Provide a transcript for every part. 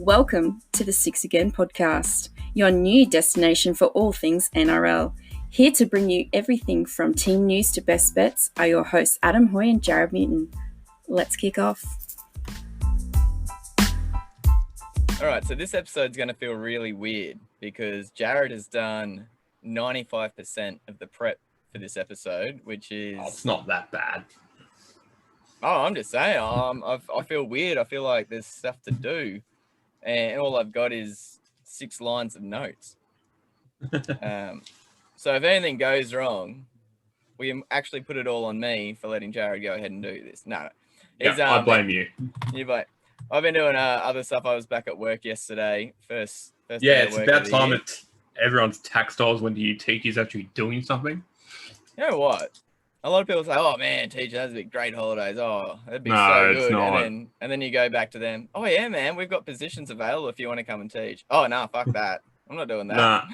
Welcome to the Six Again podcast, your new destination for all things NRL. Here to bring you everything from team news to best bets are your hosts Adam Hoy and Jarrod Newton. Let's kick off. All right, so this episode's going to feel really weird because Jarrod has done 95% of the prep for this episode, which is... Oh, it's not that bad. Oh, I'm just saying, I feel weird. I feel like there's stuff to do, and all I've got is 6 lines of notes. So if anything goes wrong, we actually put it all on me for letting Jarrod go ahead and do this. No. I blame you. You blame. I've been doing other stuff. I was back at work yesterday. First Yeah, it's about time that everyone's tax dollars when the teacher's actually doing something. You know what? A lot of people say, "Oh man, teacher, that'd be great holidays. Oh, that'd be No, so it's good." not. And then you go back to them. "Oh yeah, man, we've got positions available if you want to come and teach." Oh no, fuck that. I'm not doing that.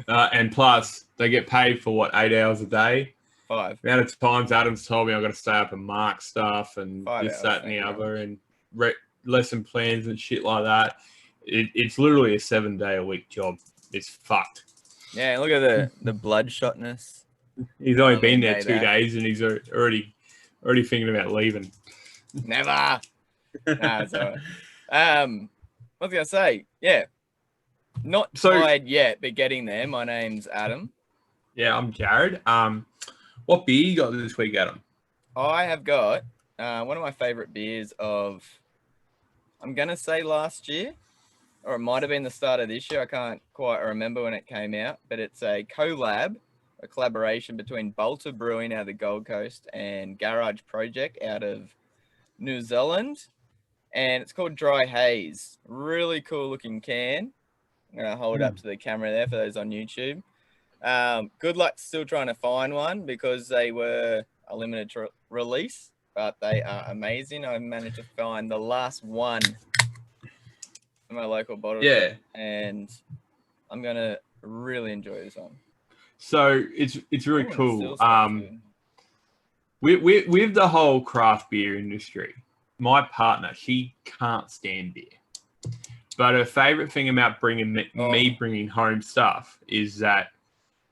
Nah. And plus, they get paid for 8 hours a day. 5. The amount of times Adam's told me I've got to stay up and mark stuff and 5 this, hours, that, and the other, and lesson plans and shit like that. It's literally a 7-day-a-week job. It's fucked. Yeah, look at the bloodshotness. He's only been there 2 days and he's already thinking about leaving. Never. Nah, it's all right. What was I gonna say? Yeah, not tired yet, but getting there. My name's Adam. Yeah, I'm Jarrod. What beer you got this week, Adam? I have got one of my favorite beers of, I'm gonna say last year, or it might have been the start of this year. I can't quite remember when it came out, but it's a collaboration between Bolter Brewing out of the Gold Coast and Garage Project out of New Zealand. And it's called Dry Haze. Really cool looking can. I'm going to hold it up to the camera there for those on YouTube. Good luck still trying to find one because they were a limited release, but they are amazing. I managed to find the last one in my local bottle shop, and I'm going to really enjoy this one. So it's really cool. With the whole craft beer industry, my partner, she can't stand beer. But her favorite thing about bringing home stuff is that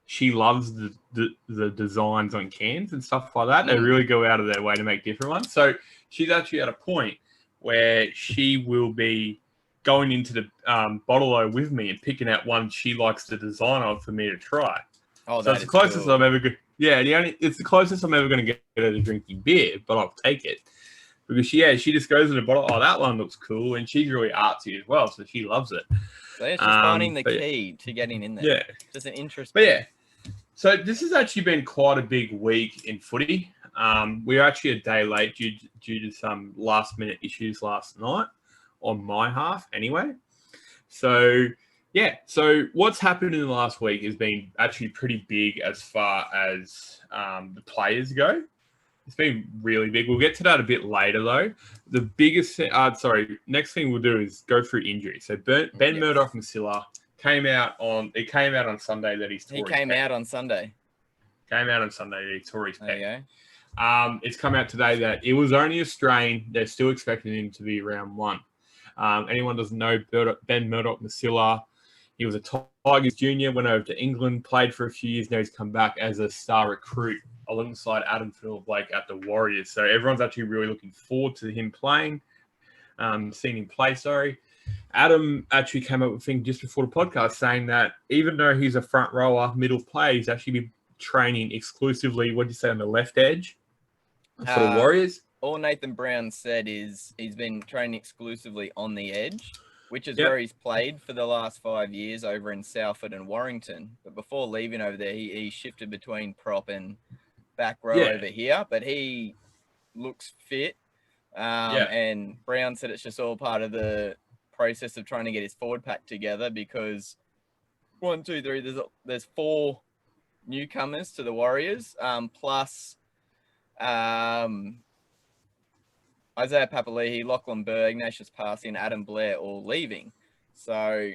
she loves the designs on cans and stuff like that. They really go out of their way to make different ones. So she's actually at a point where she will be going into the bottle-o with me and picking out one she likes the design of for me to try. Oh, so it's the closest I'm ever going. Yeah, it's the closest I'm ever going to get her to drinking beer, but I'll take it because she just goes in the bottle. Oh, that one looks cool, and she's really artsy as well, so she loves it. So it's just finding the key to getting in there. Yeah, just an interest. But yeah, so this has actually been quite a big week in footy. We were actually a day late due to some last-minute issues last night on my half, anyway. So. Yeah, so what's happened in the last week has been actually pretty big as far as the players go. It's been really big. We'll get to that a bit later, though. The biggest, next thing we'll do is go through injury. So Ben Murdoch-Masila came out on Sunday that he's tore his pec. He came out on Sunday that he tore his pec. There you go. It's come out today that it was only a strain. They're still expecting him to be round 1. Anyone doesn't know Ben Murdoch-Masila, he was a Tigers junior, went over to England, played for a few years. Now he's come back as a star recruit alongside Adam Finnell-Blake at the Warriors. So everyone's actually really looking forward to him playing, seeing him play, Adam actually came up with a thing just before the podcast saying that even though he's a front rower, middle player, he's actually been training exclusively, what did you say, on the left edge for the Warriors? All Nathan Brown said is he's been training exclusively on the edge, which is where he's played for the last 5 years over in Salford and Warrington. But before leaving over there, he shifted between prop and back row over here. But he looks fit. And Brown said it's just all part of the process of trying to get his forward pack together because 1, 2, 3, there's 4 newcomers to the Warriors, plus Isaiah Papali'i, Lachlan Burr, Ignatius Parsi, and Adam Blair all leaving. So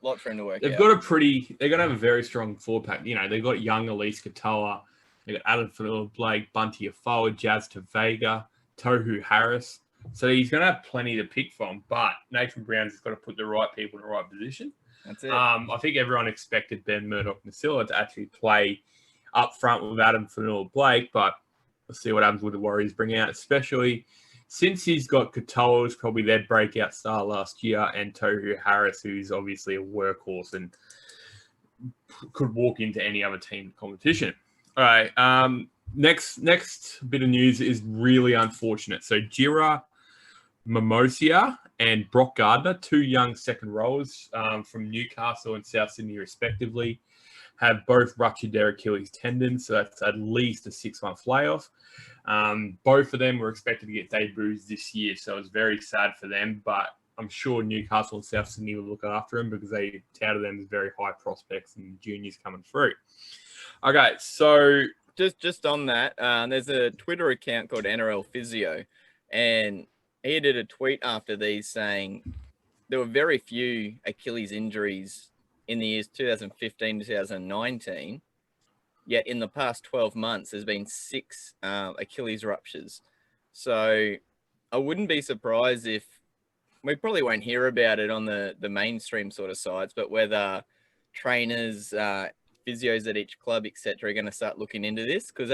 lots for him to work out. They're going to have a very strong forward pack. You know, they've got young Elise Katoa, they've got Adam Finnell-Blake, Bunty Afoa, Jazz Tavega, Tohu Harris. So he's going to have plenty to pick from, but Nathan Brown's has got to put the right people in the right position. That's it. I think everyone expected Ben Murdoch-Masila to actually play up front with Adam Fanua-Blake, but we'll see what happens with the Warriors bring out, especially since he's got Katoa, who's probably their breakout star last year, and Tohu Harris, who's obviously a workhorse and could walk into any other team competition. All right. Next bit of news is really unfortunate. So Jira Mimosia and Brock Gardner, two young second rowers from Newcastle and South Sydney respectively, have both ruptured their Achilles tendons, so that's at least a 6-month layoff. Both of them were expected to get debuts this year, so it's very sad for them, but I'm sure Newcastle and South Sydney will look after them because they touted them as very high prospects and juniors coming through. Okay, so just on that, there's a Twitter account called NRL Physio, and he did a tweet after these saying there were very few Achilles injuries in the years 2015 to 2019, yet in the past 12 months, there's been 6 Achilles ruptures. So I wouldn't be surprised if, we probably won't hear about it on the mainstream sort of sites, but whether trainers, physios at each club, etc., are going to start looking into this, because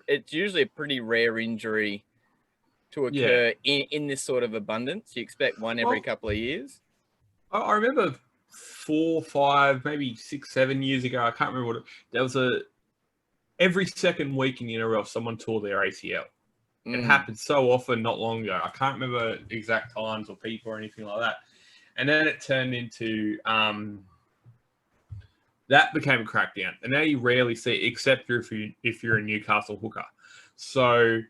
it's usually a pretty rare injury to occur in this sort of abundance. You expect one every couple of years. I remember 4, 5, maybe 6, 7 years ago. I can't remember there was every second week in the NRL, someone tore their ACL. It happened so often not long ago. I can't remember exact times or people or anything like that. And then it turned into that became a crackdown. And now you rarely see it, except if you're a Newcastle hooker. So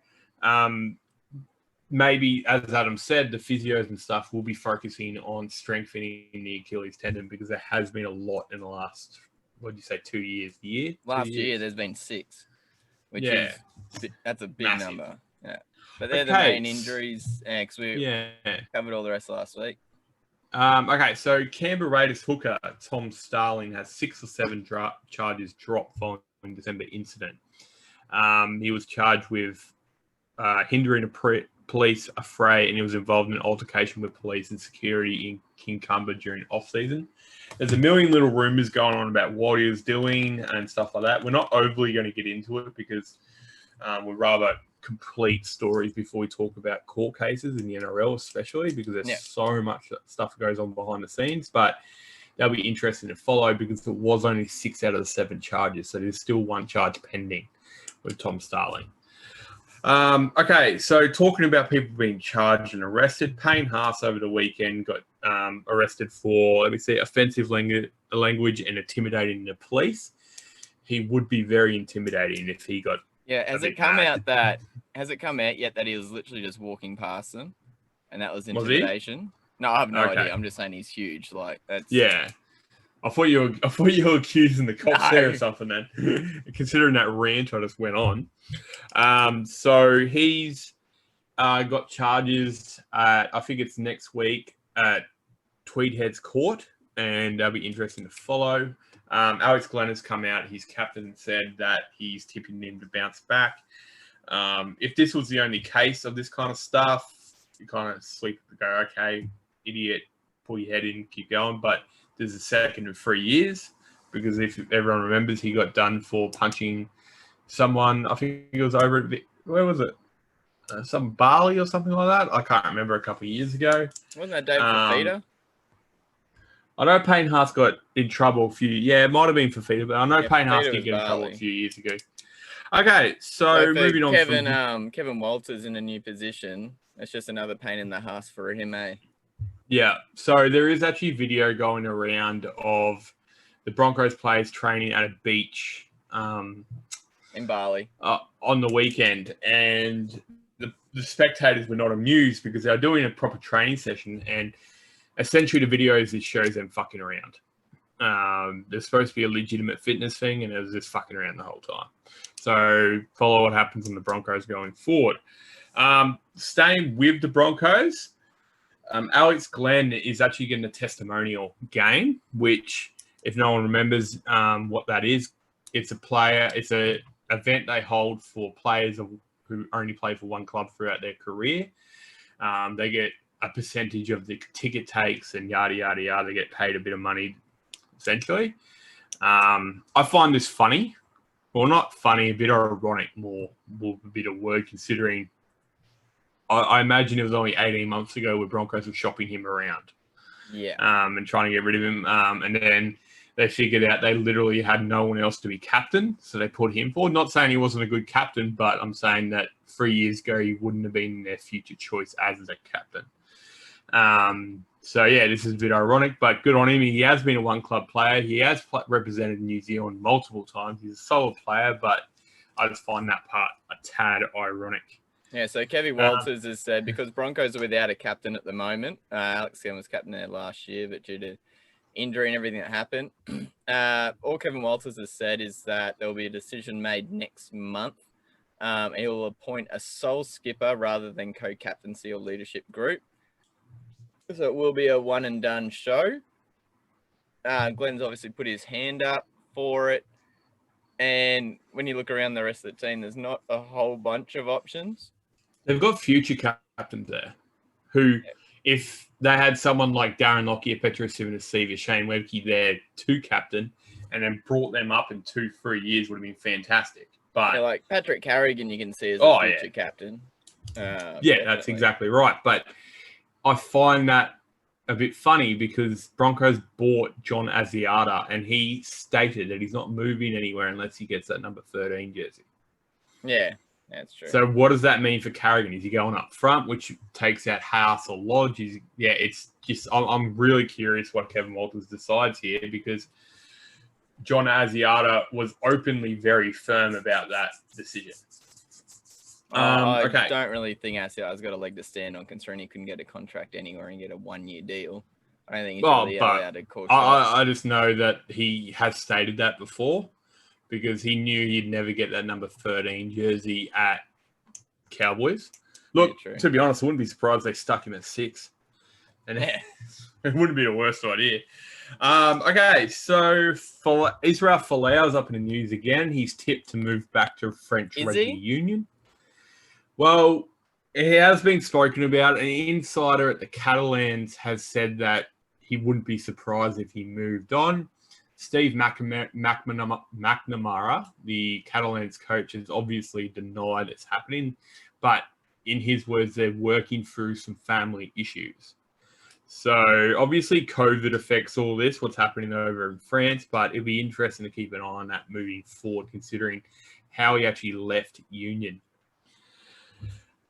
maybe, as Adam said, the physios and stuff will be focusing on strengthening the Achilles tendon because there has been a lot in the last, 2 years? Last year, there's been 6, which is, that's a big massive number. Yeah. But they're the main injuries, because we covered all the rest of last week. Okay, so Canberra Raiders hooker Tom Starling has 6 or 7 charges dropped following December incident. He was charged with hindering a police affray, and he was involved in an altercation with police and security in Kincumber during off-season. There's a million little rumours going on about what he was doing and stuff like that. We're not overly going to get into it because we'd rather complete stories before we talk about court cases in the NRL, especially because there's so much stuff that goes on behind the scenes. But that'll be interesting to follow because it was only 6 out of the 7 charges. So there's still 1 charge pending with Tom Starling. Okay, so talking about people being charged and arrested, Payne Haas over the weekend got arrested for, offensive language and intimidating the police. He would be very intimidating if he got. Yeah, has it come out yet that he was literally just walking past them, and that was intimidation? Was he? No, I have no idea. I'm just saying he's huge. Like that's. Yeah, I thought you were accusing the cops there or something. Then, considering that rant I just went on. So he's got charges. I think it's next week at Tweedhead's court, and that'll be interesting to follow. Alex Glenn has come out. His captain said that he's tipping him to bounce back. If this was the only case of this kind of stuff, you kind of sleep and go, okay, idiot, pull your head in, keep going. But there's a second in 3 years because if everyone remembers, he got done for punching someone. I think he was over at, where was it? Some Bali or something like that. I can't remember, a couple of years ago. Wasn't that Dave Fafita? I know Payne Haas got in trouble a few. Yeah, it might have been Fafita, but I know Payne Haas did get in trouble a few years ago. Okay, so moving on. Kevin Walters in a new position. That's just another pain in the ass for him, eh? Yeah, so there is actually video going around of the Broncos players training at a beach in Bali on the weekend, and the spectators were not amused because they were doing a proper training session, and essentially the videos just shows them fucking around. There's supposed to be a legitimate fitness thing, and it was just fucking around the whole time. So follow what happens on the Broncos going forward. Staying with the Broncos, Alex Glenn is actually getting a testimonial game, which, if no one remembers what that is, it's a event they hold for players who only play for one club throughout their career. They get a percentage of the ticket takes and yada, yada, yada. They get paid a bit of money, essentially. I find this funny. Well, not funny, a bit ironic, more a bit of word, considering I imagine it was only 18 months ago where Broncos were shopping him around. Yeah. And trying to get rid of him. And then they figured out they literally had no one else to be captain, so they put him forward. Not saying he wasn't a good captain, but I'm saying that 3 years ago he wouldn't have been their future choice as a captain. So, yeah, this is a bit ironic, but good on him. He has been a one-club player. He has represented New Zealand multiple times. He's a solid player, but I just find that part a tad ironic. Yeah, so Kevin Walters has said, because Broncos are without a captain at the moment, Alex Scan was captain there last year, but due to injury and everything that happened, all Kevin Walters has said is that there will be a decision made next month. He will appoint a sole skipper rather than co-captaincy or leadership group. So it will be a one-and-done show. Glenn's obviously put his hand up for it. And when you look around the rest of the team, there's not a whole bunch of options. They've got future captains there who, if they had someone like Darren Lockyer, Petra Sivanasiva, Shane Webke there to captain and then brought them up in 2-3 years would have been fantastic. But like Patrick Carrigan, you can see as a future captain. That's exactly right. But I find that a bit funny because Broncos bought John Asiata and he stated that he's not moving anywhere unless he gets that number 13 jersey. Yeah, that's true. So what does that mean for Carrigan? Is he going up front, which takes out House or Lodge? It's just I'm really curious what Kevin Walters decides here because John Asiata was openly very firm about that decision. I don't really think Asiata's got a leg to stand on, considering he couldn't get a contract anywhere and get a 1-year deal. I don't think he's really allowed to call shots. I just know that he has stated that before because he knew he'd never get that number 13 jersey at Cowboys. Look, to be honest, I wouldn't be surprised they stuck him at 6. And it wouldn't be the worst idea. Okay, so Israel Folau's up in the news again. He's tipped to move back to French Rugby Union. Well, it has been spoken about. An insider at the Catalans has said that he wouldn't be surprised if he moved on. Steve McNamara, the Catalans coach, has obviously denied it's happening. But in his words, they're working through some family issues. So obviously COVID affects all this, what's happening over in France, but it'll be interesting to keep an eye on that moving forward, considering how he actually left Union.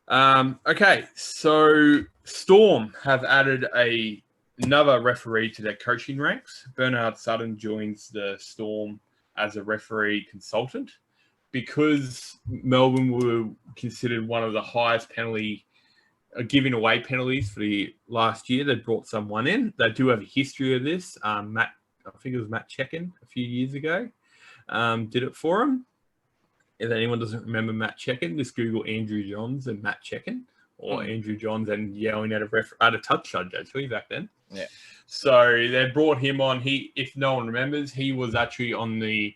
Okay, so Storm have added another referee to their coaching ranks. Bernard Sutton joins the Storm as a referee consultant because Melbourne were considered one of the highest giving away penalties for the last year. They brought someone in. They do have a history of this. I think it was Matt Checken a few years ago, did it for him. If anyone doesn't remember Matt Checken, just Google Andrew Johns and Matt Checken, or Andrew Johns and yelling at a touch judge actually back then. Yeah. So they brought him on. If no one remembers, he was actually on the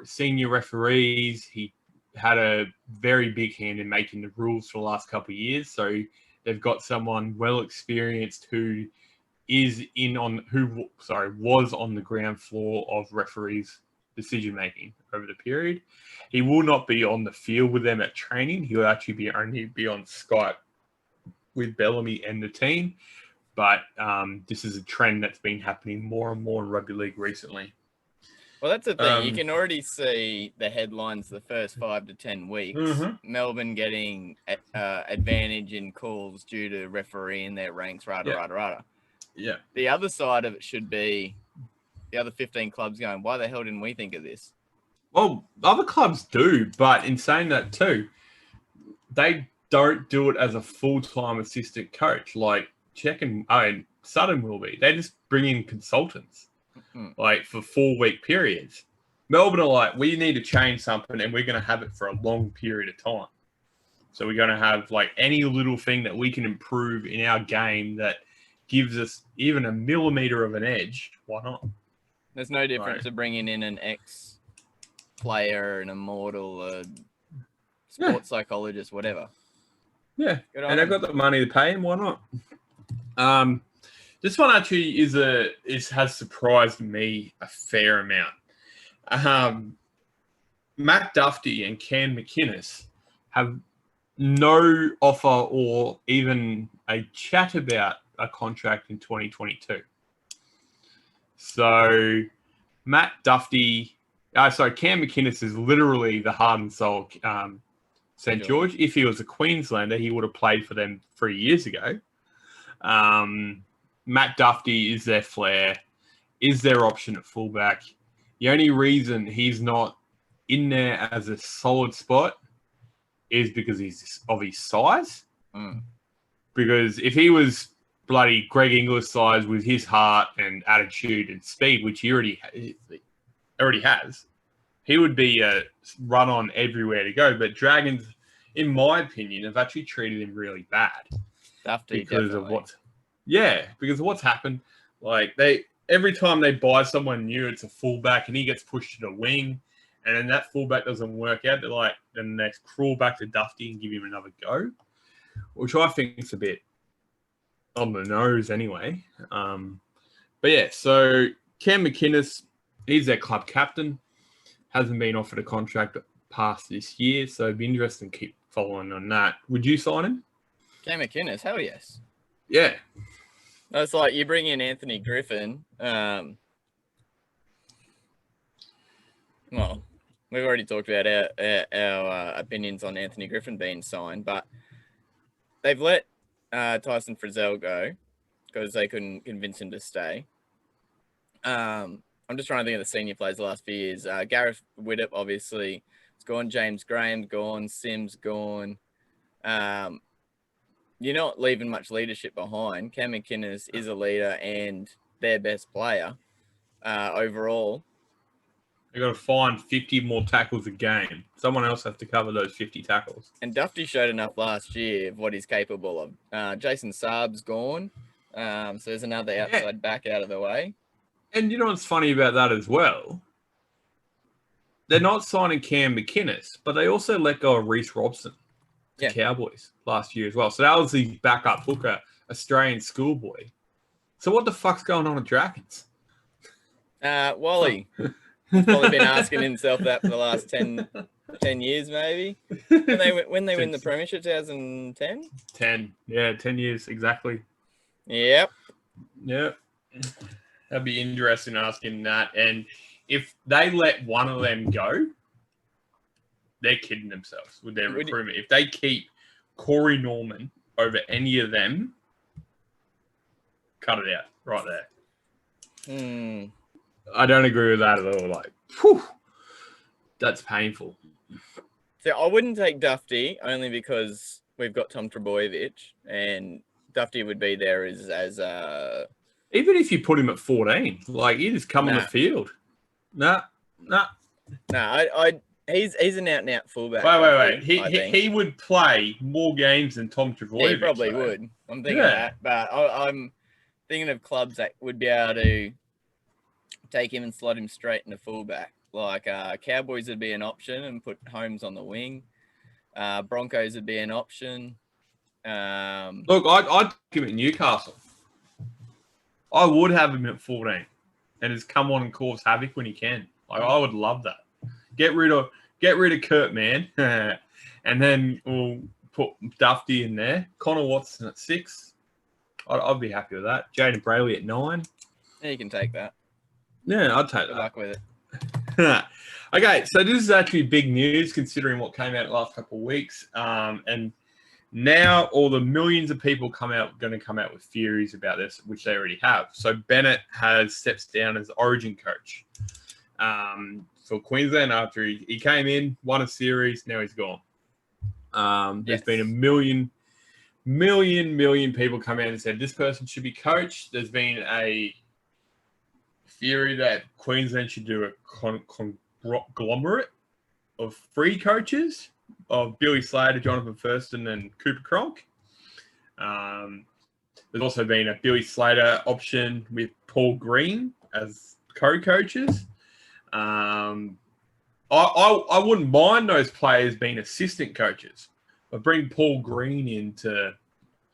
senior referees. He had a very big hand in making the rules for the last couple of years. So they've got someone well experienced who was on the ground floor of referees' decision making over the period. He will not be on the field with them at training. He'll actually only be on Skype with Bellamy and the team. But this is a trend that's been happening more and more in rugby league recently. Well, that's the thing. You can already see the headlines the first 5 to 10 weeks. Mm-hmm. Melbourne getting advantage in calls due to refereeing their ranks, rada. Yeah. The other side of it should be the other 15 clubs going, why the hell didn't we think of this? Well, other clubs do, but in saying that too, they don't do it as a full-time assistant coach like Sutton will be. They just bring in consultants. Like for 4-week periods. Melbourne are like, we need to change something and we're going to have it for a long period of time. So we're going to have like any little thing that we can improve in our game that gives us even a millimeter of an edge. Why not? There's no difference to bringing in an ex-player, an immortal, sports psychologist, whatever. Yeah, Good on and they've him. got the money to pay him. Why not? This one actually has surprised me a fair amount. Matt Duffy and Cam McInnes have no offer or even a chat about a contract in 2022. So Cam McInnes is literally the heart and soul St. George. If he was a Queenslander, he would have played for them 3 years ago. Matt Duffy is their flair, is their option at fullback. The only reason he's not in there as a solid spot is because of his size. Because if he was bloody Greg Inglis size with his heart and attitude and speed, which he already has, he would be a run on everywhere to go. But Dragons, in my opinion, have actually treated him really bad because of what's happened. Like every time they buy someone new, it's a fullback and he gets pushed to the wing, and then that fullback doesn't work out. Then they crawl back to Duffy and give him another go, which I think is a bit on the nose anyway. But yeah, so Cam McInnes, he's their club captain, hasn't been offered a contract past this year, so it'd be interesting to keep following on that. Would you sign him? Cam McInnes, hell yes. Yeah. It's like you bring in Anthony Griffin. Well, we've already talked about our opinions on Anthony Griffin being signed, but they've let Tyson Frizzell go because they couldn't convince him to stay. I'm just trying to think of the senior players the last few years. Gareth Widdop, obviously, it's gone. James Graham's gone. Sims gone. You're not leaving much leadership behind. Cam McInnes is a leader and their best player overall. They've got to find 50 more tackles a game. Someone else has to cover those 50 tackles. And Duffy showed enough last year of what he's capable of. Jason Saab's gone. So there's another outside back out of the way. And you know what's funny about that as well? They're not signing Cam McInnes, but they also let go of Reece Robson to Cowboys last year as well. So that was the backup hooker, Australian schoolboy. So what the fuck's going on with Dragons? Wally. He's probably been asking himself that for the last 10 years, maybe. When they win the premiership, 2010? 10 years, exactly. Yep. That'd be interesting asking that. And if they let one of them go, they're kidding themselves with their recruitment. If they keep Corey Norman over any of them, cut it out right there. I don't agree with that at all. Like, whew, that's painful. So I wouldn't take Duffy only because we've got Tom Trbojevic, and Duffy would be there as even if you put him at 14, like he just come on the field. Nah. He's an out-and-out fullback. Wait. He would play more games than Tom Trbojevic. Yeah, he probably would. I'm thinking that, but I'm thinking of clubs that would be able to take him and slot him straight into fullback. Like Cowboys would be an option and put Holmes on the wing. Broncos would be an option. Look, I'd give it Newcastle. I would have him at 14 and just come on and cause havoc when he can. Like, I would love that. Get rid of Kurt, man. And then we'll put Duffy in there. Connor Watson at 6. I'd be happy with that. Jaden Brayley at 9. Yeah, you can take that. Yeah, I'd take that. Good luck with it. Okay, so this is actually big news considering what came out the last couple of weeks. And now all the millions of people going to come out with theories about this, which they already have. So Bennett has steps down as Origin coach for Queensland after he came in, won a series, now he's gone. There's been a million people come out and said this person should be coached. There's been a theory that Queensland should do a conglomerate of 3 coaches of Billy Slater, Jonathan Thurston, and Cooper Cronk. There's also been a Billy Slater option with Paul Green as co-coaches. I wouldn't mind those players being assistant coaches, But bring Paul Green in to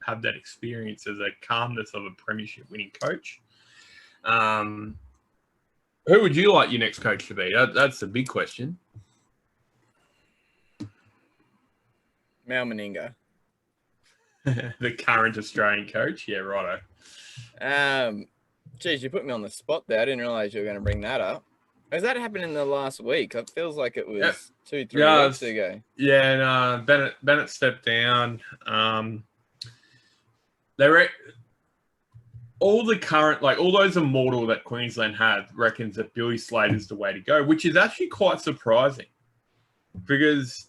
have that experience as a calmness of a premiership winning coach. Who would you like your next coach to be? That's the big question. Mal Meninga. The current Australian coach. Yeah, righto. Geez, you put me on the spot there. I didn't realize you were going to bring that up. Has that happened in the last week? It feels like it was 2-3 weeks ago. Yeah, no, Bennett stepped down. All the current, like all those immortal that Queensland have reckons that Billy Slater's the way to go, which is actually quite surprising because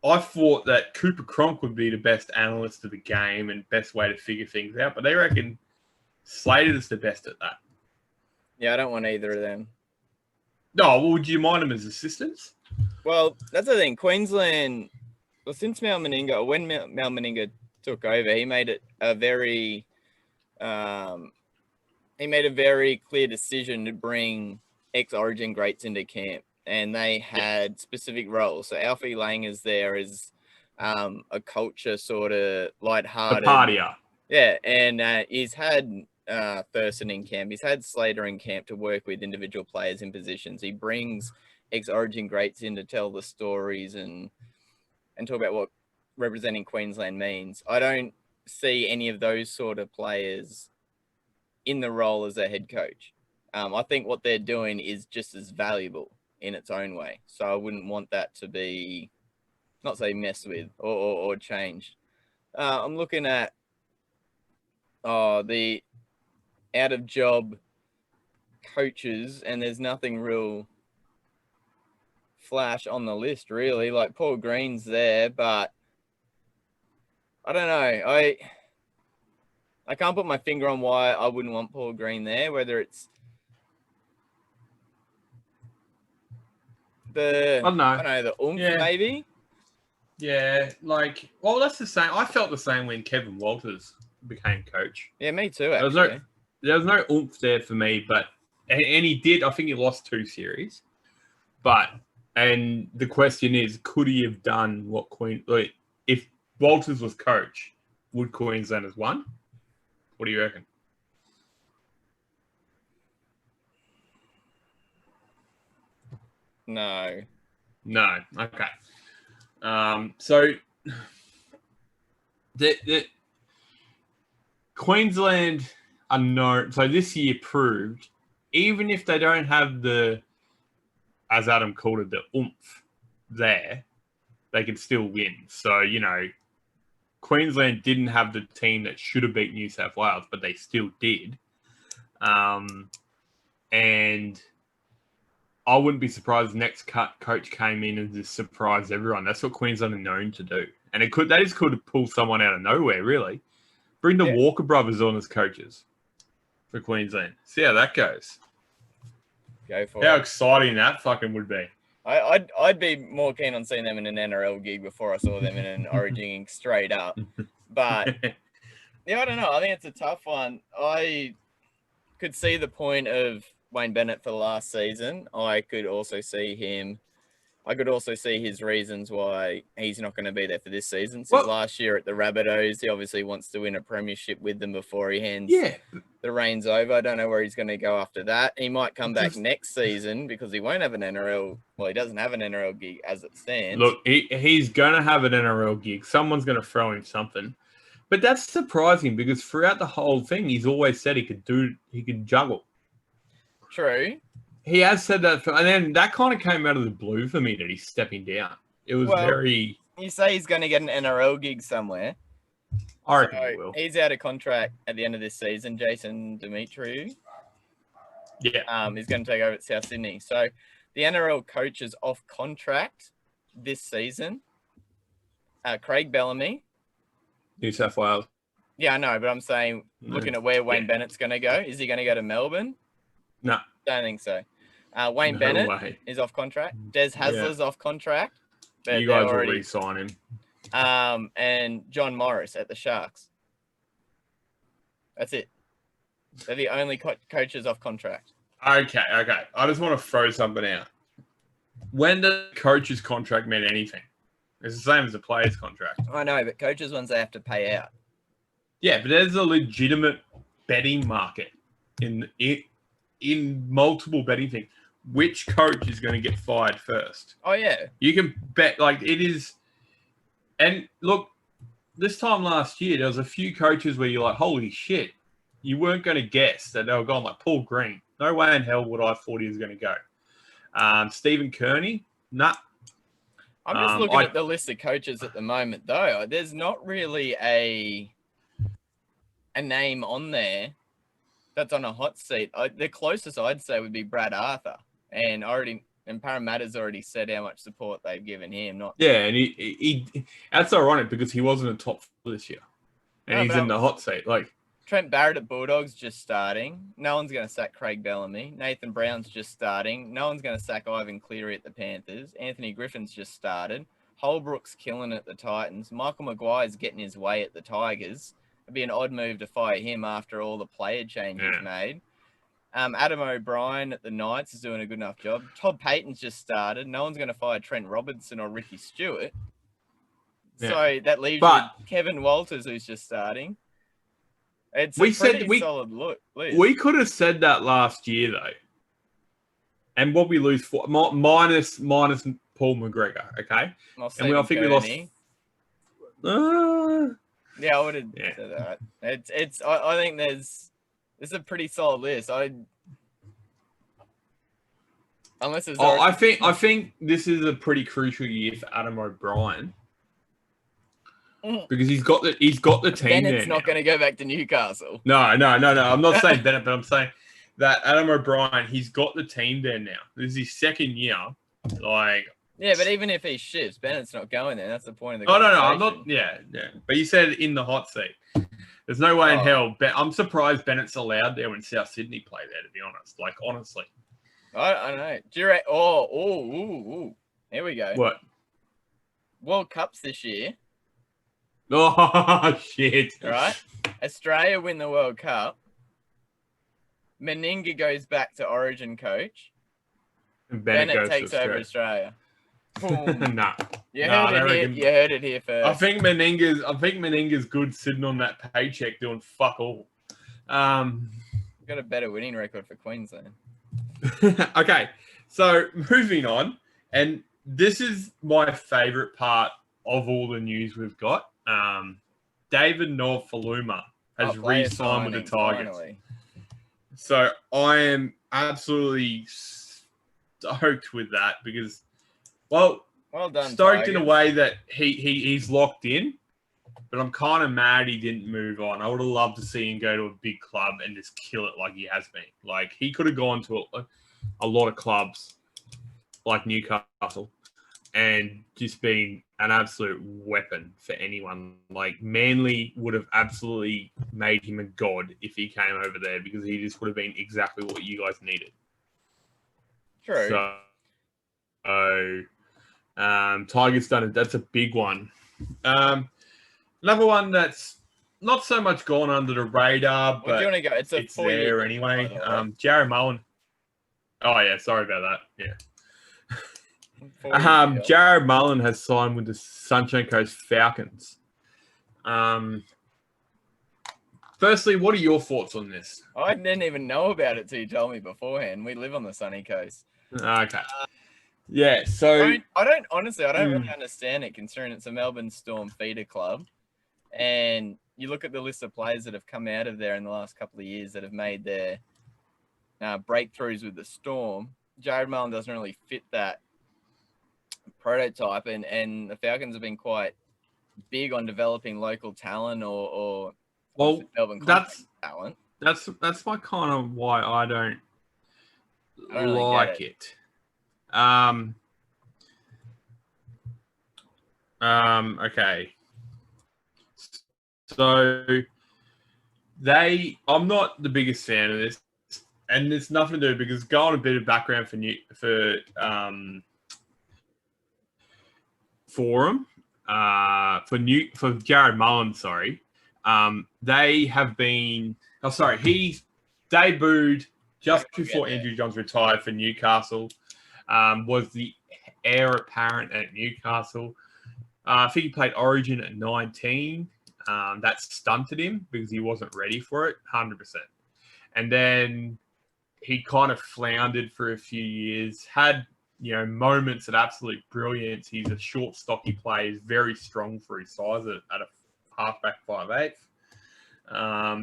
I thought that Cooper Cronk would be the best analyst of the game and best way to figure things out, but they reckon Slater's the best at that. Yeah, I don't want either of them. No, well, would you mind them as assistants? Well, that's the thing. Queensland, since when Mal Meninga took over, he made it a very clear decision to bring ex-Origin greats into camp, and they had specific roles. So Alfie Lang is there as a culture sort of lighthearted. A partier. Yeah, and he's had Thurston in camp. He's had Slater in camp to work with individual players in positions. He brings ex-Origin greats in to tell the stories and talk about what representing Queensland means. I don't see any of those sort of players in the role as a head coach. I think what they're doing is just as valuable in its own way. So I wouldn't want that to be, not say messed with or changed. I'm looking at the out of job coaches, and there's nothing real flash on the list really. Like Paul Green's there, but I don't know. I can't put my finger on why I wouldn't want Paul Green there, whether it's the oomph maybe. Yeah, like, well, that's the same. I felt the same when Kevin Walters became coach. Yeah, me too, actually. There was no oomph there for me, and he did. I think he lost 2 series, and the question is, could he have done what if Walters was coach, would Queensland have won? What do you reckon? No. Okay. So the Queensland are known. So this year proved, even if they don't have the, as Adam called it, the oomph there, they can still win. So, Queensland didn't have the team that should have beat New South Wales, but they still did. And I wouldn't be surprised if the next coach came in and just surprised everyone. That's what Queensland are known to do. And could pull someone out of nowhere, really. Bring the Walker brothers on as coaches for Queensland. See how that goes. Go for it. How exciting that fucking would be. I'd be more keen on seeing them in an NRL gig before I saw them in an Origin straight up. But, yeah, I don't know. I think it's a tough one. I could see the point of Wayne Bennett for the last season. I could also see his reasons why he's not going to be there for this season. So last year at the Rabbitohs, he obviously wants to win a premiership with them before he hands the reins over. I don't know where he's going to go after that. He might come back next season because he won't have an NRL. Well, he doesn't have an NRL gig as it stands. Look, he's going to have an NRL gig. Someone's going to throw him something. But that's surprising because throughout the whole thing, he's always said he could juggle. True. He has said that, and then that kind of came out of the blue for me that he's stepping down. It was very... You say he's going to get an NRL gig somewhere. I reckon he will. He's out of contract at the end of this season, Jason Demetriou. Yeah. He's going to take over at South Sydney. So the NRL coach is off contract this season. Craig Bellamy. New South Wales. Yeah, I know, but I'm saying, looking at where Wayne Bennett's going to go, is he going to go to Melbourne? No. Don't think so. Wayne Bennett is off contract. Des Hasler's off contract. But you guys will re-sign him. And John Morris at the Sharks. That's it. They're the only coaches off contract. Okay. I just want to throw something out. When the coach's contract meant anything? It's the same as a player's contract. I know, but coaches' ones they have to pay out. Yeah, but there's a legitimate betting market in multiple betting things. Which coach is going to get fired first? Oh, yeah. You can bet, like, it is. And look, this time last year, there was a few coaches where you're like, holy shit, you weren't going to guess that they were gone, like Paul Green. No way in hell would I have thought he was going to go. Stephen Kearney, nah. I'm just looking at the list of coaches at the moment, though. There's not really a name on there that's on a hot seat. The closest I'd say would be Brad Arthur. And Parramatta's already said how much support they've given him. And he that's ironic because he wasn't a top this year, and he's in the hot seat. Like Trent Barrett at Bulldogs just starting. No one's going to sack Craig Bellamy. Nathan Brown's just starting. No one's going to sack Ivan Cleary at the Panthers. Anthony Griffin's just started. Holbrook's killing at the Titans. Michael Maguire's getting his way at the Tigers. It'd be an odd move to fire him after all the player changes made. Adam O'Brien at the Knights is doing a good enough job. Todd Payton's just started. No one's going to fire Trent Robertson or Ricky Stewart. Yeah. So that leaves you Kevin Walters, who's just starting. It's a pretty solid list. We could have said that last year, though. And what we lose for minus Paul McGregor, okay? I think we lost. Yeah, I would have said that. I think it's a pretty solid list. Unless there's I think this is a pretty crucial year for Adam O'Brien because he's got the team. Bennett's not going to go back to Newcastle. No. I'm not saying Bennett, but I'm saying that Adam O'Brien, he's got the team there now. This is his second year. Like. Yeah, but even if he shifts, Bennett's not going there. That's the point of the conversation. No, I'm not. Yeah. But you said in the hot seat. There's no way in hell. I'm surprised Bennett's allowed there when South Sydney play there, to be honest. Like, honestly. I don't know. Jarrod, here we go. What? World Cups this year. Oh, shit. All right. Australia win the World Cup. Meninga goes back to Origin coach. And Bennett takes over Australia. Nah. You heard it here first. I think Meninga's good sitting on that paycheck doing fuck all. Got a better winning record for Queensland. Okay, so moving on, and this is my favourite part of all the news we've got. David Nofoaluma has re-signed with the Tigers. Finally. So I am absolutely stoked with that because, well done, stoked Tigers. In a way that he's locked in, but I'm kind of mad he didn't move on. I would have loved to see him go to a big club and just kill it like he has been. Like, he could have gone to a lot of clubs like Newcastle and just been an absolute weapon for anyone. Like, Manly would have absolutely made him a god if he came over there because he just would have been exactly what you guys needed. True. So, Tigers done it. That's a big one. Another one that's not so much gone under the radar, but do you want to go? It's there anyway. Jarrod Mullen. Oh, yeah. Sorry about that. Yeah. Jarrod Mullen has signed with the Sunshine Coast Falcons. Firstly, what are your thoughts on this? I didn't even know about it till you told me beforehand. We live on the sunny coast. Okay. Yeah, so... I don't really understand it, considering it's a Melbourne Storm feeder club. And you look at the list of players that have come out of there in the last couple of years that have made their breakthroughs with the Storm. Jarrod Mullen doesn't really fit that prototype, and the Falcons have been quite big on developing local talent or Melbourne talent. That's my kind of why I don't really like it. Okay. So I'm not the biggest fan of this, and it's nothing to do because going a bit of background for Jarrod Mullen, sorry. They have been he debuted just before Andrew Johns retired for Newcastle. Was the heir apparent at Newcastle. I think he played Origin at 19. That stunted him because he wasn't ready for it, 100%. And then he kind of floundered for a few years, had moments of absolute brilliance. He's a short, stocky player. He's very strong for his size at a halfback 5'8".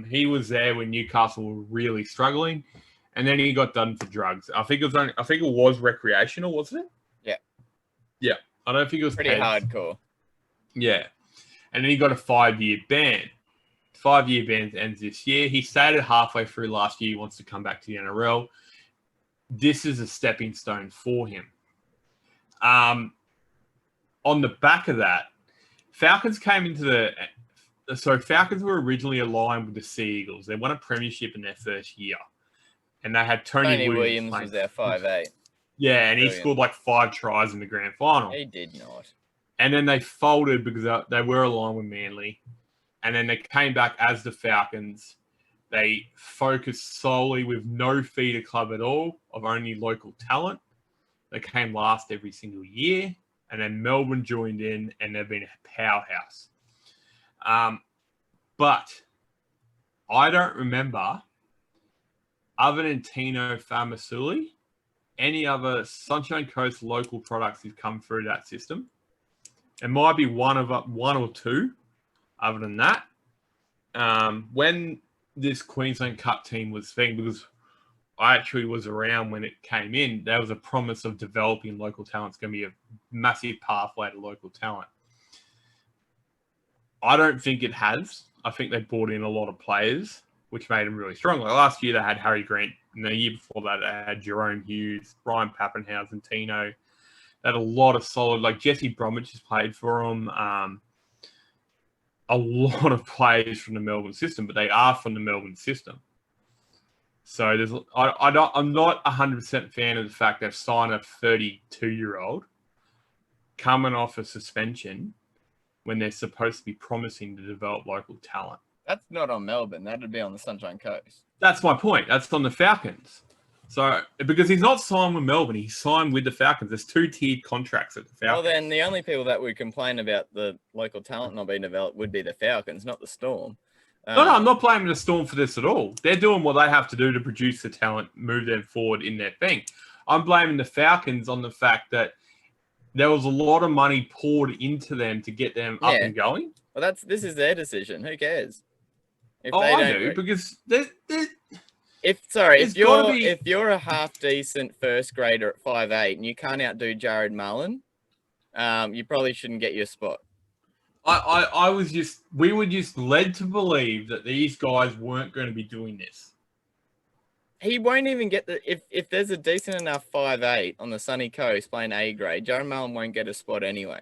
He was there when Newcastle were really struggling, and then he got done for drugs. I think it was recreational, wasn't it? Yeah. I don't think it was pretty hardcore. Yeah. And then he got a 5-year ban. 5-year ban ends this year. He stated halfway through last year he wants to come back to the NRL. This is a stepping stone for him. On the back of that, Falcons Falcons were originally aligned with the Sea Eagles. They won a premiership in their first year. And they had Tony Williams was their 5'8". Yeah, and he scored like 5 tries in the grand final. He did not. And then they folded because they were aligned with Manly. And then they came back as the Falcons. They focused solely with no feeder club at all, of only local talent. They came last every single year. And then Melbourne joined in, and they've been a powerhouse. But I don't remember, other than Tino Famasuli, any other Sunshine Coast local products who've come through that system. It might be one or two. Other than that, when this Queensland Cup team was thing, because I actually was around when it came in, there was a promise of developing local talent. It's going to be a massive pathway to local talent. I don't think it has. I think they brought in a lot of players, which made them really strong. Like last year, they had Harry Grant. And the year before that, they had Jerome Hughes, Brian Pappenhausen, Tino. They had a lot of solid, like Jesse Bromwich has played for them. A lot of players from the Melbourne system, but they are from the Melbourne system. So I'm not 100% fan of the fact they've signed a 32-year-old coming off a suspension when they're supposed to be promising to develop local talent. That's not on Melbourne. That would be on the Sunshine Coast. That's my point. That's on the Falcons. So, because he's not signed with Melbourne, he's signed with the Falcons. There's 2-tiered contracts at the Falcons. Well, then the only people that would complain about the local talent not being developed would be the Falcons, not the Storm. No, I'm not blaming the Storm for this at all. They're doing what they have to do to produce the talent, move them forward in their thing. I'm blaming the Falcons on the fact that there was a lot of money poured into them to get them up and going. Well, this is their decision. Who cares? I do, because if you're a half decent first grader at 5'8" and you can't outdo Jarrod Mullen, you probably shouldn't get your spot. We were just led to believe that these guys weren't going to be doing this. He won't even get if there's a decent enough 5'8" on the sunny coast playing A grade, Jarrod Mullen won't get a spot anyway.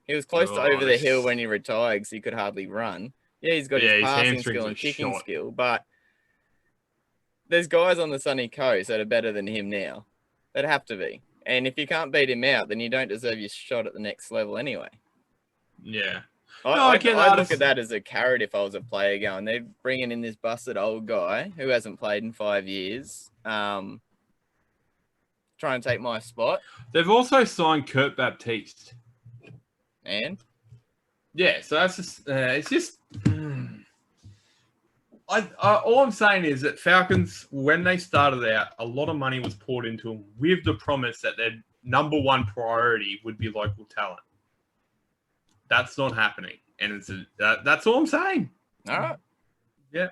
He was close to over the hill when he retired because he could hardly run. Yeah, he's got his passing skill and kicking skill, but there's guys on the sunny coast that are better than him now. That have to be. And if you can't beat him out, then you don't deserve your shot at the next level anyway. Yeah. I'd look at that as a carrot if I was a player going, they're bringing in this busted old guy who hasn't played in 5 years, trying to take my spot. They've also signed Kurt Baptiste. And? Yeah, so that's just, it's just... all I'm saying is that Falcons, when they started out, a lot of money was poured into them with the promise that their number one priority would be local talent. That's not happening, and that's all I'm saying. All right. Yeah.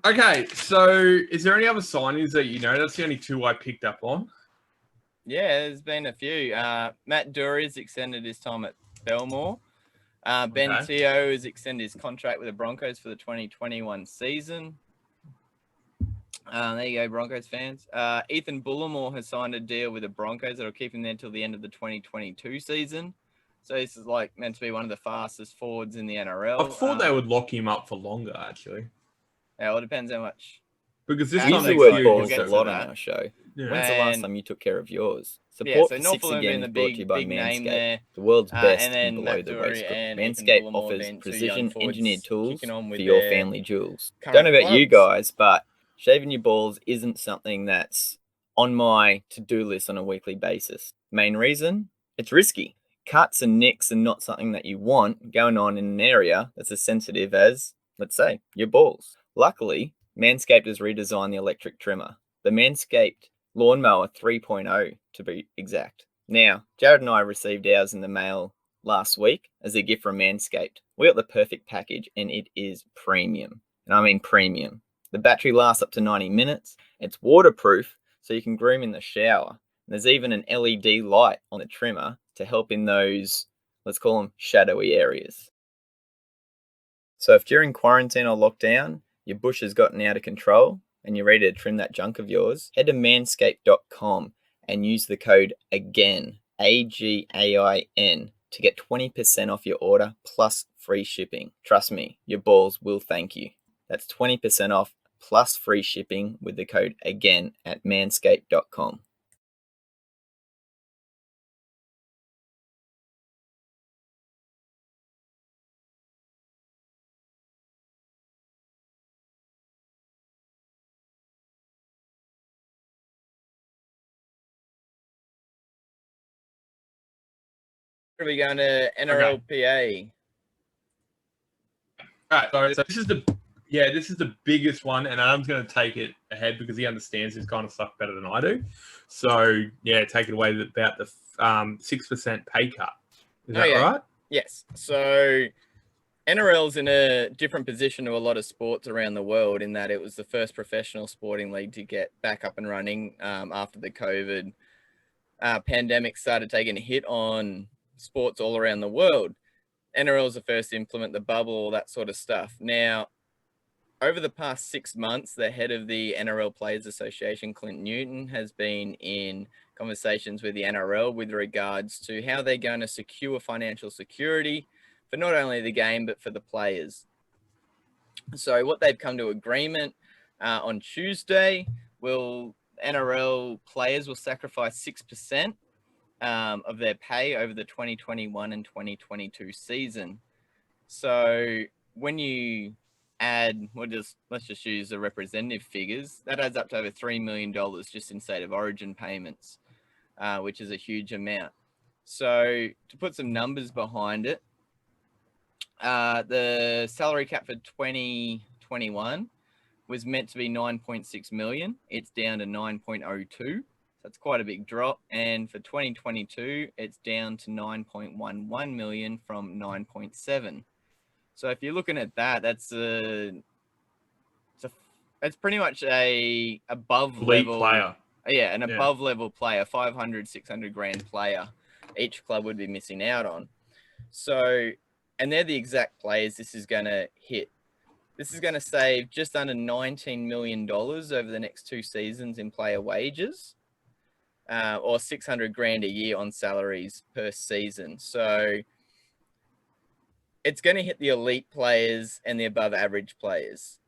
Okay, so is there any other signings that you know? That's the only two I picked up on. Yeah, there's been a few. Matt Doorey has extended his time at Bullemor. Ben Teo has extended his contract with the Broncos for the 2021 season. There you go, Broncos fans. Ethan Bullemor has signed a deal with the Broncos that will keep him there until the end of the 2022 season. So this is like meant to be one of the fastest forwards in the NRL. I thought they would lock him up for longer, actually. Yeah, well, it depends how much. Because this time time the word pause a lot on our show. Yeah. When's the last time you took care of yours? Support for Six Again is brought to you by Manscaped, the world's best and below the waist. Manscaped offers precision-engineered tools for your family jewels. Don't know about you guys, but shaving your balls isn't something that's on my to-do list on a weekly basis. Main reason? It's risky. Cuts and nicks are not something that you want going on in an area that's as sensitive as, let's say, your balls. Luckily, Manscaped has redesigned the electric trimmer, the Manscaped Lawnmower 3.0 to be exact. Now, Jarrod and I received ours in the mail last week as a gift from Manscaped. We got the perfect package and it is premium. And I mean premium. The battery lasts up to 90 minutes. It's waterproof, so you can groom in the shower. And there's even an LED light on the trimmer to help in those, let's call them shadowy areas. So if during quarantine or lockdown, your bush has gotten out of control and you're ready to trim that junk of yours, head to manscaped.com and use the code AGAIN, AGAIN, to get 20% off your order plus free shipping. Trust me, your balls will thank you. That's 20% off plus free shipping with the code AGAIN at manscaped.com. Are we going to NRLPA? All right, so this is the biggest one, and Adam's going to take it ahead because he understands this kind of stuff better than I do. So yeah, take it away about the 6% pay cut. Is that right? Yes. So NRL's in a different position to a lot of sports around the world in that it was the first professional sporting league to get back up and running after the COVID pandemic started taking a hit on sports all around the world. NRL was the first to implement the bubble, all that sort of stuff. Now, over the past 6 months, the head of the NRL Players Association, Clint Newton, has been in conversations with the NRL with regards to how they're going to secure financial security for not only the game, but for the players. So what they've come to agreement on Tuesday, NRL players will sacrifice 6% of their pay over the 2021 and 2022 season. So when you add, let's just use the representative figures, that adds up to over $3 million just in State of Origin payments, which is a huge amount. So to put some numbers behind it, the salary cap for 2021 was meant to be 9.6 million. It's down to 9.02. That's quite a big drop. And for 2022, it's down to 9.11 million from 9.7. So if you're looking at that, that's pretty much a above level player. Yeah, an above level player, 500, 600 grand player each club would be missing out on. So, and they're the exact players this is going to hit. This is going to save just under $19 million over the next 2 seasons in player wages. Or 600 grand a year on salaries per season. So it's going to hit the elite players and the above average players.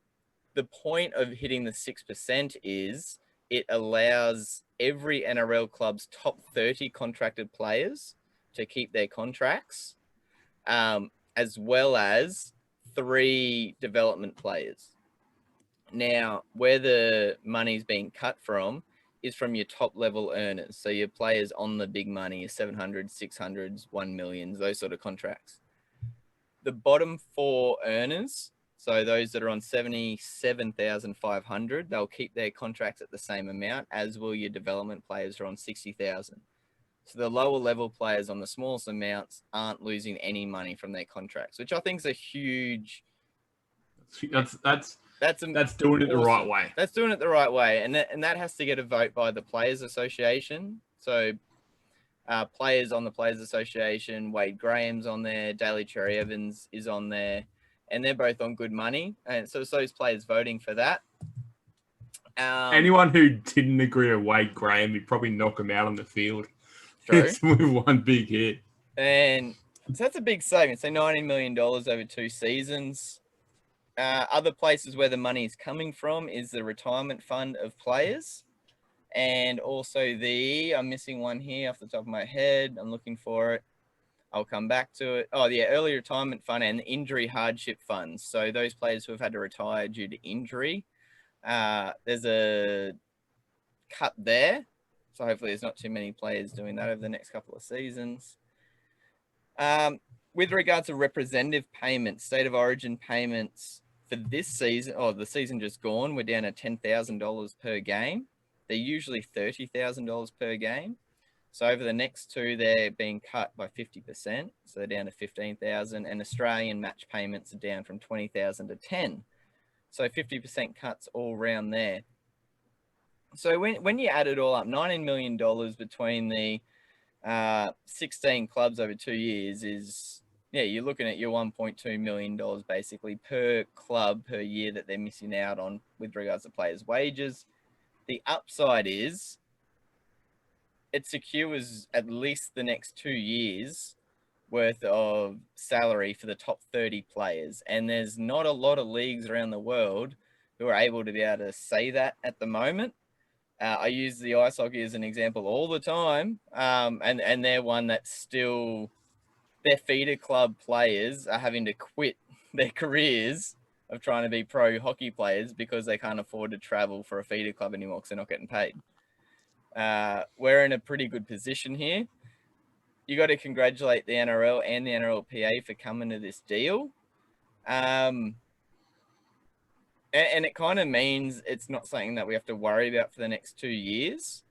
The point of hitting the 6% is it allows every NRL club's top 30 contracted players to keep their contracts, as well as 3 development players. Now, where the money's being cut from is from your top level earners. So your players on the big money, your 700, 600s, 1 millions, those sort of contracts. The bottom 4 earners, so those that are on 77,500, they'll keep their contracts at the same amount, as will your development players who are on 60,000. So the lower level players on the smallest amounts aren't losing any money from their contracts, which I think is a huge. That's doing it the right way. That's doing it the right way, and that has to get a vote by the Players Association. So, players on the Players Association, Wade Graham's on there, Daly Cherry Evans is on there, and they're both on good money, and so it's those players voting for that. Anyone who didn't agree with Wade Graham, you'd probably knock him out on the field. True. With one big hit. And so that's a big savings. So $90 million over 2 seasons. Other places where the money is coming from is the retirement fund of players, and also I'm missing one here off the top of my head. I'm looking for it. I'll come back to it. Oh, yeah, early retirement fund and injury hardship funds. So those players who have had to retire due to injury, there's a cut there. So hopefully there's not too many players doing that over the next couple of seasons. With regards to representative payments, state of origin payments for this season, the season just gone, we're down to $10,000 per game. They're usually $30,000 per game. So over the next two, they're being cut by 50%. So they're down to 15,000, and Australian match payments are down from 20,000 to 10. So 50% cuts all around there. So when you add it all up, $19 million between the 16 clubs over 2 years is, you're looking at your $1.2 million basically per club per year that they're missing out on with regards to players' wages. The upside is it secures at least the next 2 years worth of salary for the top 30 players. And there's not a lot of leagues around the world who are able to be able to say that at the moment. I use the ice hockey as an example all the time. And they're one that's still, their feeder club players are having to quit their careers of trying to be pro hockey players because they can't afford to travel for a feeder club anymore because they're not getting paid. We're in a pretty good position here. You got to congratulate the NRL and the NRLPA for coming to this deal. And it kind of means it's not something that we have to worry about for the next 2 years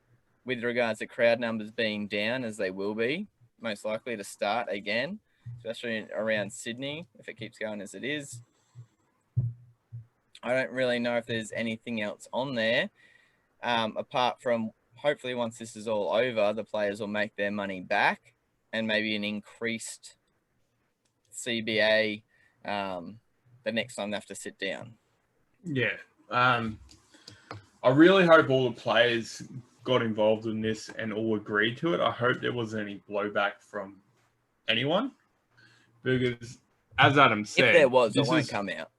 with regards to crowd numbers being down, as they will be, most likely to start again, especially around Sydney, if it keeps going as it is. I don't really know if there's anything else on there, apart from hopefully once this is all over, the players will make their money back and maybe an increased CBA the next time they have to sit down. Yeah. I really hope all the players got involved in this and all agreed to it. I hope there wasn't any blowback from anyone because, as Adam said... If there was, it won't come out.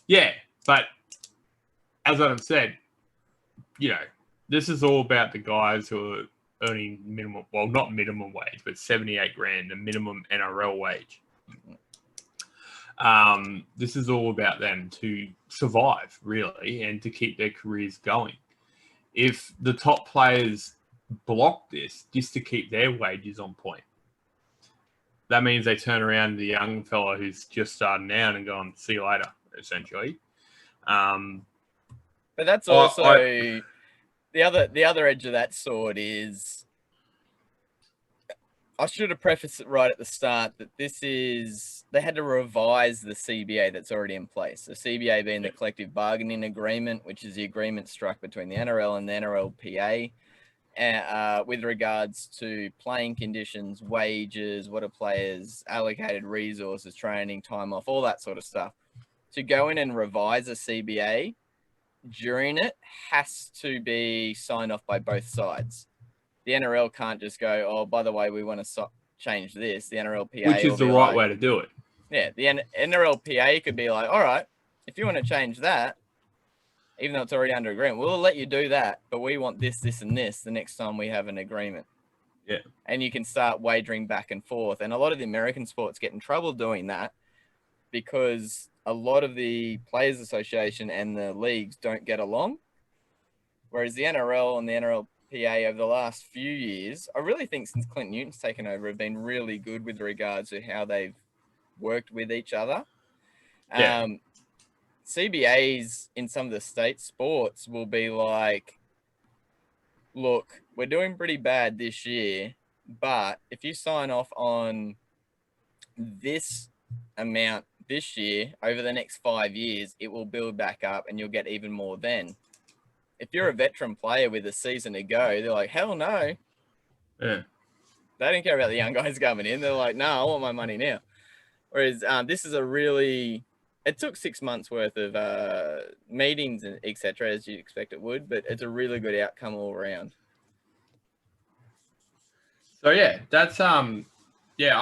Yeah, but as Adam said, this is all about the guys who are earning minimum, well, not minimum wage, but $78,000, the minimum NRL wage. This is all about them to survive, really, and to keep their careers going. If the top players block this just to keep their wages on point, that means they turn around to the young fella who's just starting out and going, see you later, essentially. But that's also the other edge of that sword is, I should have prefaced it right at the start that they had to revise the CBA that's already in place. The CBA being the collective bargaining agreement, which is the agreement struck between the NRL and the NRLPA with regards to playing conditions, wages, what are players, allocated resources, training, time off, all that sort of stuff. To go in and revise a CBA during it has to be signed off by both sides. The NRL can't just go, oh, by the way, we want to change this. The NRLPA, which is the right way to do it. Yeah, the NRLPA could be like, all right, if you want to change that, even though it's already under agreement, we'll let you do that, but we want this, this, and this the next time we have an agreement. Yeah. And you can start wagering back and forth. And a lot of the American sports get in trouble doing that because a lot of the Players Association and the leagues don't get along. Whereas the NRL and the NRLPA over the last few years, I really think since Clint Newton's taken over, have been really good with regards to how they've worked with each other. Yeah. CBAs in some of the state sports will be like, look, we're doing pretty bad this year, but if you sign off on this amount this year, over the next 5 years, it will build back up and you'll get even more then. If you're a veteran player with a season to go, they're like, hell no. Yeah. They don't care about the young guys coming in. They're like, no, I want my money now. Whereas this is it took 6 months worth of meetings and et cetera, as you'd expect it would, but it's a really good outcome all around. So yeah, that's I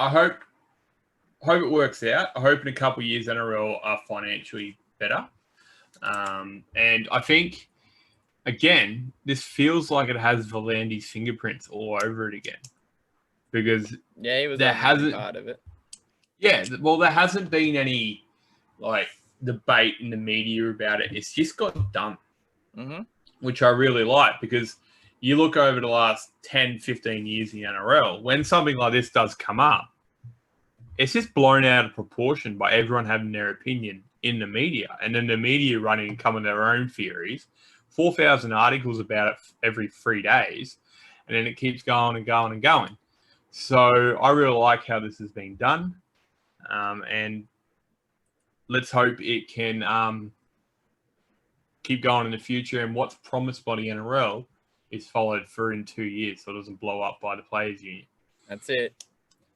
hope it works out. I hope in a couple of years NRL are financially better. And I think again, this feels like it has Volandi's fingerprints all over it again. Because he was part of it. Yeah, well, there hasn't been any debate in the media about it. It's just got done, which I really like because you look over the last 10, 15 years in the NRL, when something like this does come up, it's just blown out of proportion by everyone having their opinion in the media. And then the media running and coming their own theories. 4,000 articles about it every 3 days. And then it keeps going and going and going. So I really like how this has been done. And let's hope it can keep going in the future. And what's promised by the NRL is followed through in 2 years, so it doesn't blow up by the players' union. That's it.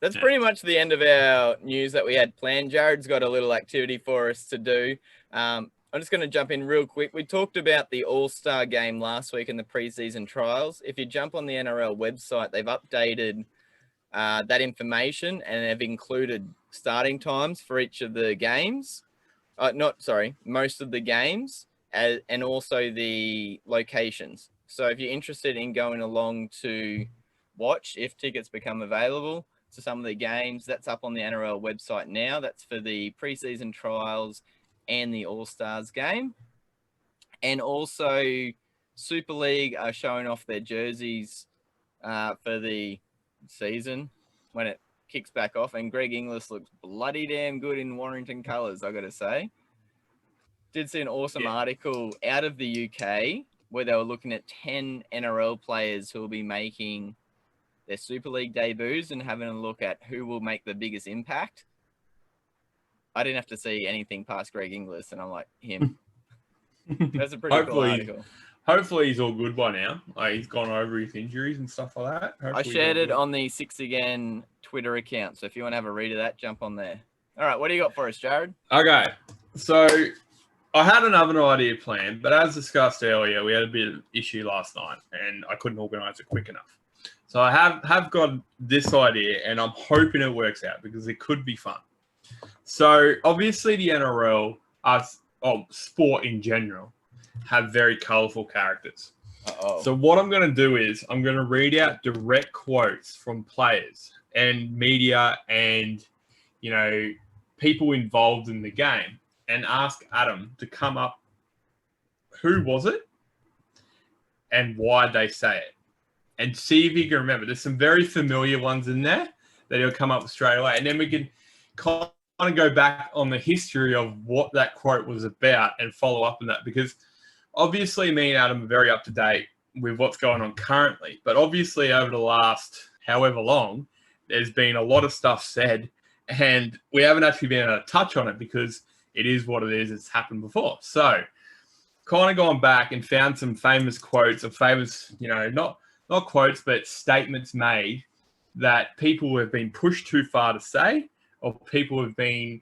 That's pretty much the end of our news that we had planned. Jarrod's got a little activity for us to do. I'm just going to jump in real quick. We talked about the All-Star game last week in the preseason trials. If you jump on the NRL website, they've updated that information and they've included starting times for each of the games. Most of the games and also the locations. So if you're interested in going along to watch, if tickets become available to some of the games, that's up on the NRL website now. That's for the preseason trials and the All-Stars game. And also Super League are showing off their jerseys for the season when it kicks back off. And Greg Inglis looks bloody damn good in Warrington colours, I got to say. Did see an awesome article out of the UK where they were looking at 10 NRL players who will be making their Super League debuts and having a look at who will make the biggest impact. I didn't have to see anything past Greg Inglis, and I'm like, him. That's a pretty cool article. Hopefully he's all good by now. Like, he's gone over his injuries and stuff like that. Hopefully I shared it on the 6 Again Twitter account, so if you want to have a read of that, jump on there. All right, what do you got for us, Jarrod? Okay, so I had another idea planned, but as discussed earlier, we had a bit of issue last night, and I couldn't organise it quick enough. So I have got this idea, and I'm hoping it works out because it could be fun. So obviously the NRL, sport in general, have very colourful characters. So what I'm going to do is I'm going to read out direct quotes from players and media and, people involved in the game and ask Adam to come up who was it and why they say it. And see if you can remember. There's some very familiar ones in there that he'll come up with straight away. And then we can kind of go back on the history of what that quote was about and follow up on that. Because obviously me and Adam are very up to date with what's going on currently. But obviously over the last however long, there's been a lot of stuff said. And we haven't actually been able to touch on it because it is what it is. It's happened before. So kind of gone back and found some famous quotes or famous, not quotes, but statements made that people have been pushed too far to say, or people have been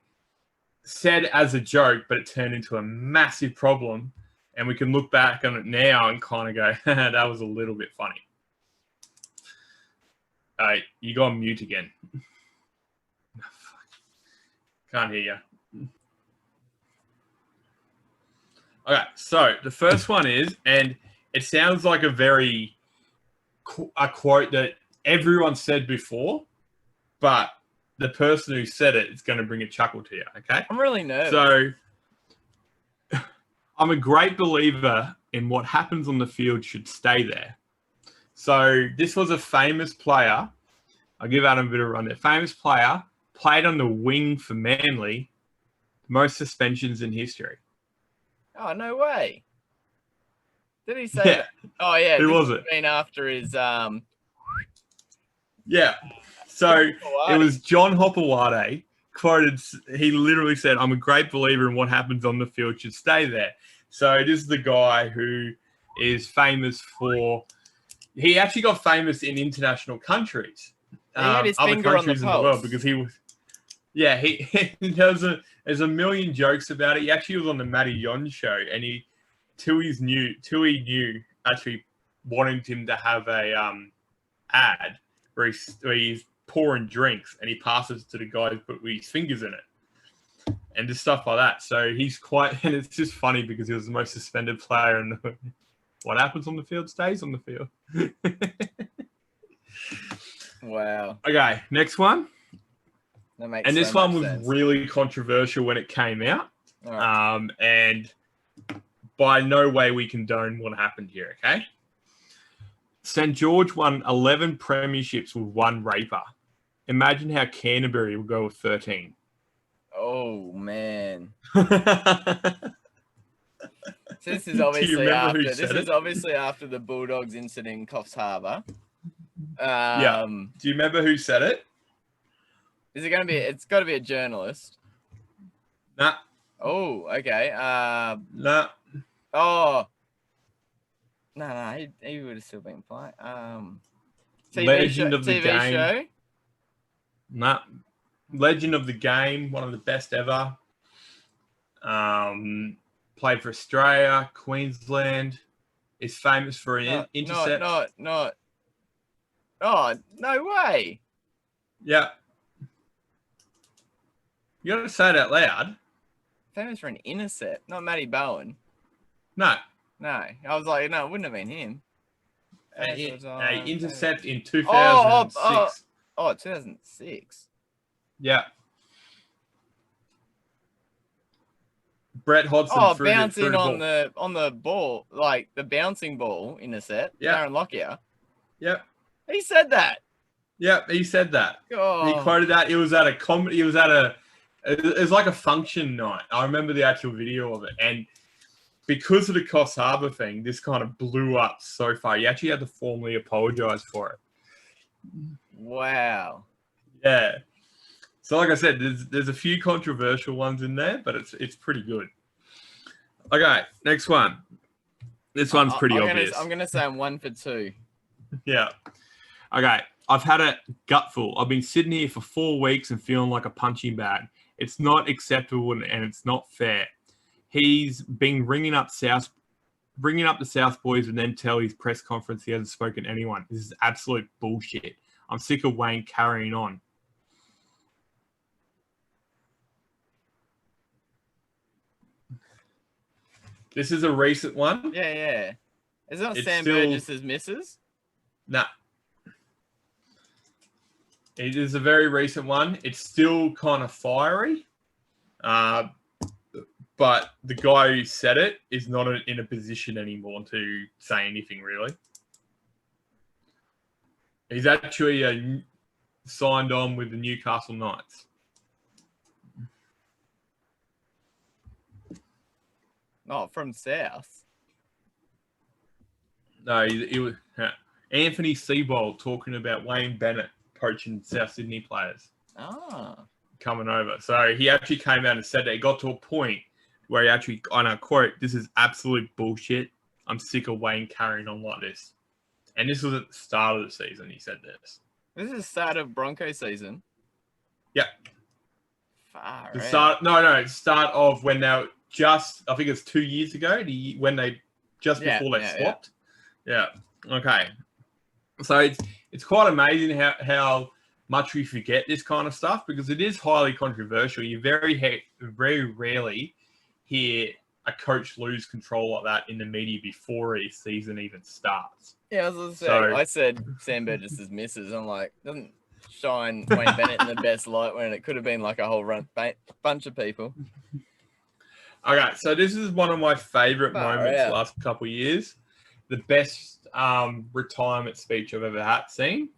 said as a joke, but it turned into a massive problem. And we can look back on it now and kind of go, that was a little bit funny. You go on mute again. Can't hear you. Okay, so the first one is, and it sounds like a quote that everyone said before, but the person who said it is going to bring a chuckle to you, okay? I'm really nervous. So I'm a great believer in what happens on the field should stay there. So this was a famous player. I'll give Adam a bit of a run there. Famous player, played on the wing for Manly, most suspensions in history. Oh, no way. Did he say that? Oh, yeah. Who was it? Been after his... Yeah. So it was John Hopewade quoted. He literally said, I'm a great believer in what happens on the field should stay there. So this is the guy who is famous for... He actually got famous in international countries. He had his finger on the pulse. In the world because he was... Yeah, there's a million jokes about it. He actually was on the Matty Yon show, and Tui knew actually wanted him to have a ad where he's pouring drinks and he passes to the guy with his fingers in it, and just stuff like that. So he's and it's just funny because he was the most suspended player, and what happens on the field stays on the field. Wow. Okay, next one. That makes and this so one was sense. Really controversial when it came out. Right. And by no way we condone what happened here, okay? St. George won 11 premierships with one raper. Imagine how Canterbury will go with 13. Oh, man. Do So this is obviously after the Bulldogs incident in Coffs Harbour. Yeah. Do you remember who said it? Is it going to be? It's got to be a journalist. Nah. Oh, okay. Nah. Oh. No, he would have still been playing. Legend of the TV game. show? Nah. Legend of the game, one of the best ever. Played for Australia, Queensland. Is famous for an intercept. Not. Oh, no way. Yeah. You got to say it out loud. Famous for an intercept, not Matty Bowen. No. I was like, no, it wouldn't have been him. A intercept in 2006. Oh, 2006. Yeah. Brett Hodgson. Bouncing on the ball, like the bouncing ball intercept. Yeah. Aaron Lockyer. Yep. He said that. Yep, he said that. Oh. He quoted that. It was at a comedy. It was like a function night. I remember the actual video of it, and because of the Coffs Harbour thing, this kind of blew up so far. He actually had to formally apologise for it. Wow. Yeah. So, like I said, there's a few controversial ones in there, but it's pretty good. Okay, next one. This one's pretty obvious. I'm gonna say I'm 1 for 2. Yeah. Okay. I've had a gutful. I've been sitting here for 4 weeks and feeling like a punching bag. It's not acceptable and it's not fair. He's been ringing up the South boys and then tell his press conference he hasn't spoken to anyone. This is absolute bullshit. I'm sick of Wayne carrying on. This is a recent one. Yeah. Is it not Sam Burgess's missus? Nah. It is a very recent one. It's still kind of fiery. But the guy who said it is not in a position anymore to say anything, really. He's actually signed on with the Newcastle Knights. Not from South. No, it was Anthony Seibold talking about Wayne Bennett poaching South Sydney players. Coming over. So he actually came out and said that. He got to a point where he actually, and I quote, "This is absolute bullshit. I'm sick of Wayne carrying on like this." And this was at the start of the season, he said this. This is the start of Bronco season? Yeah. Far the start, no, start of when they were I think it's 2 years ago, before they swapped. Yeah. Okay. So it's quite amazing how much we forget this kind of stuff because it is highly controversial. You very rarely hear a coach lose control like that in the media before a season even starts. Yeah, I said Sam Burgess's missus. I'm like, doesn't shine Wayne Bennett in the best light when it could have been like a whole bunch of people. Okay, so this is one of my favourite moments the last couple of years. The best retirement speech I've ever seen.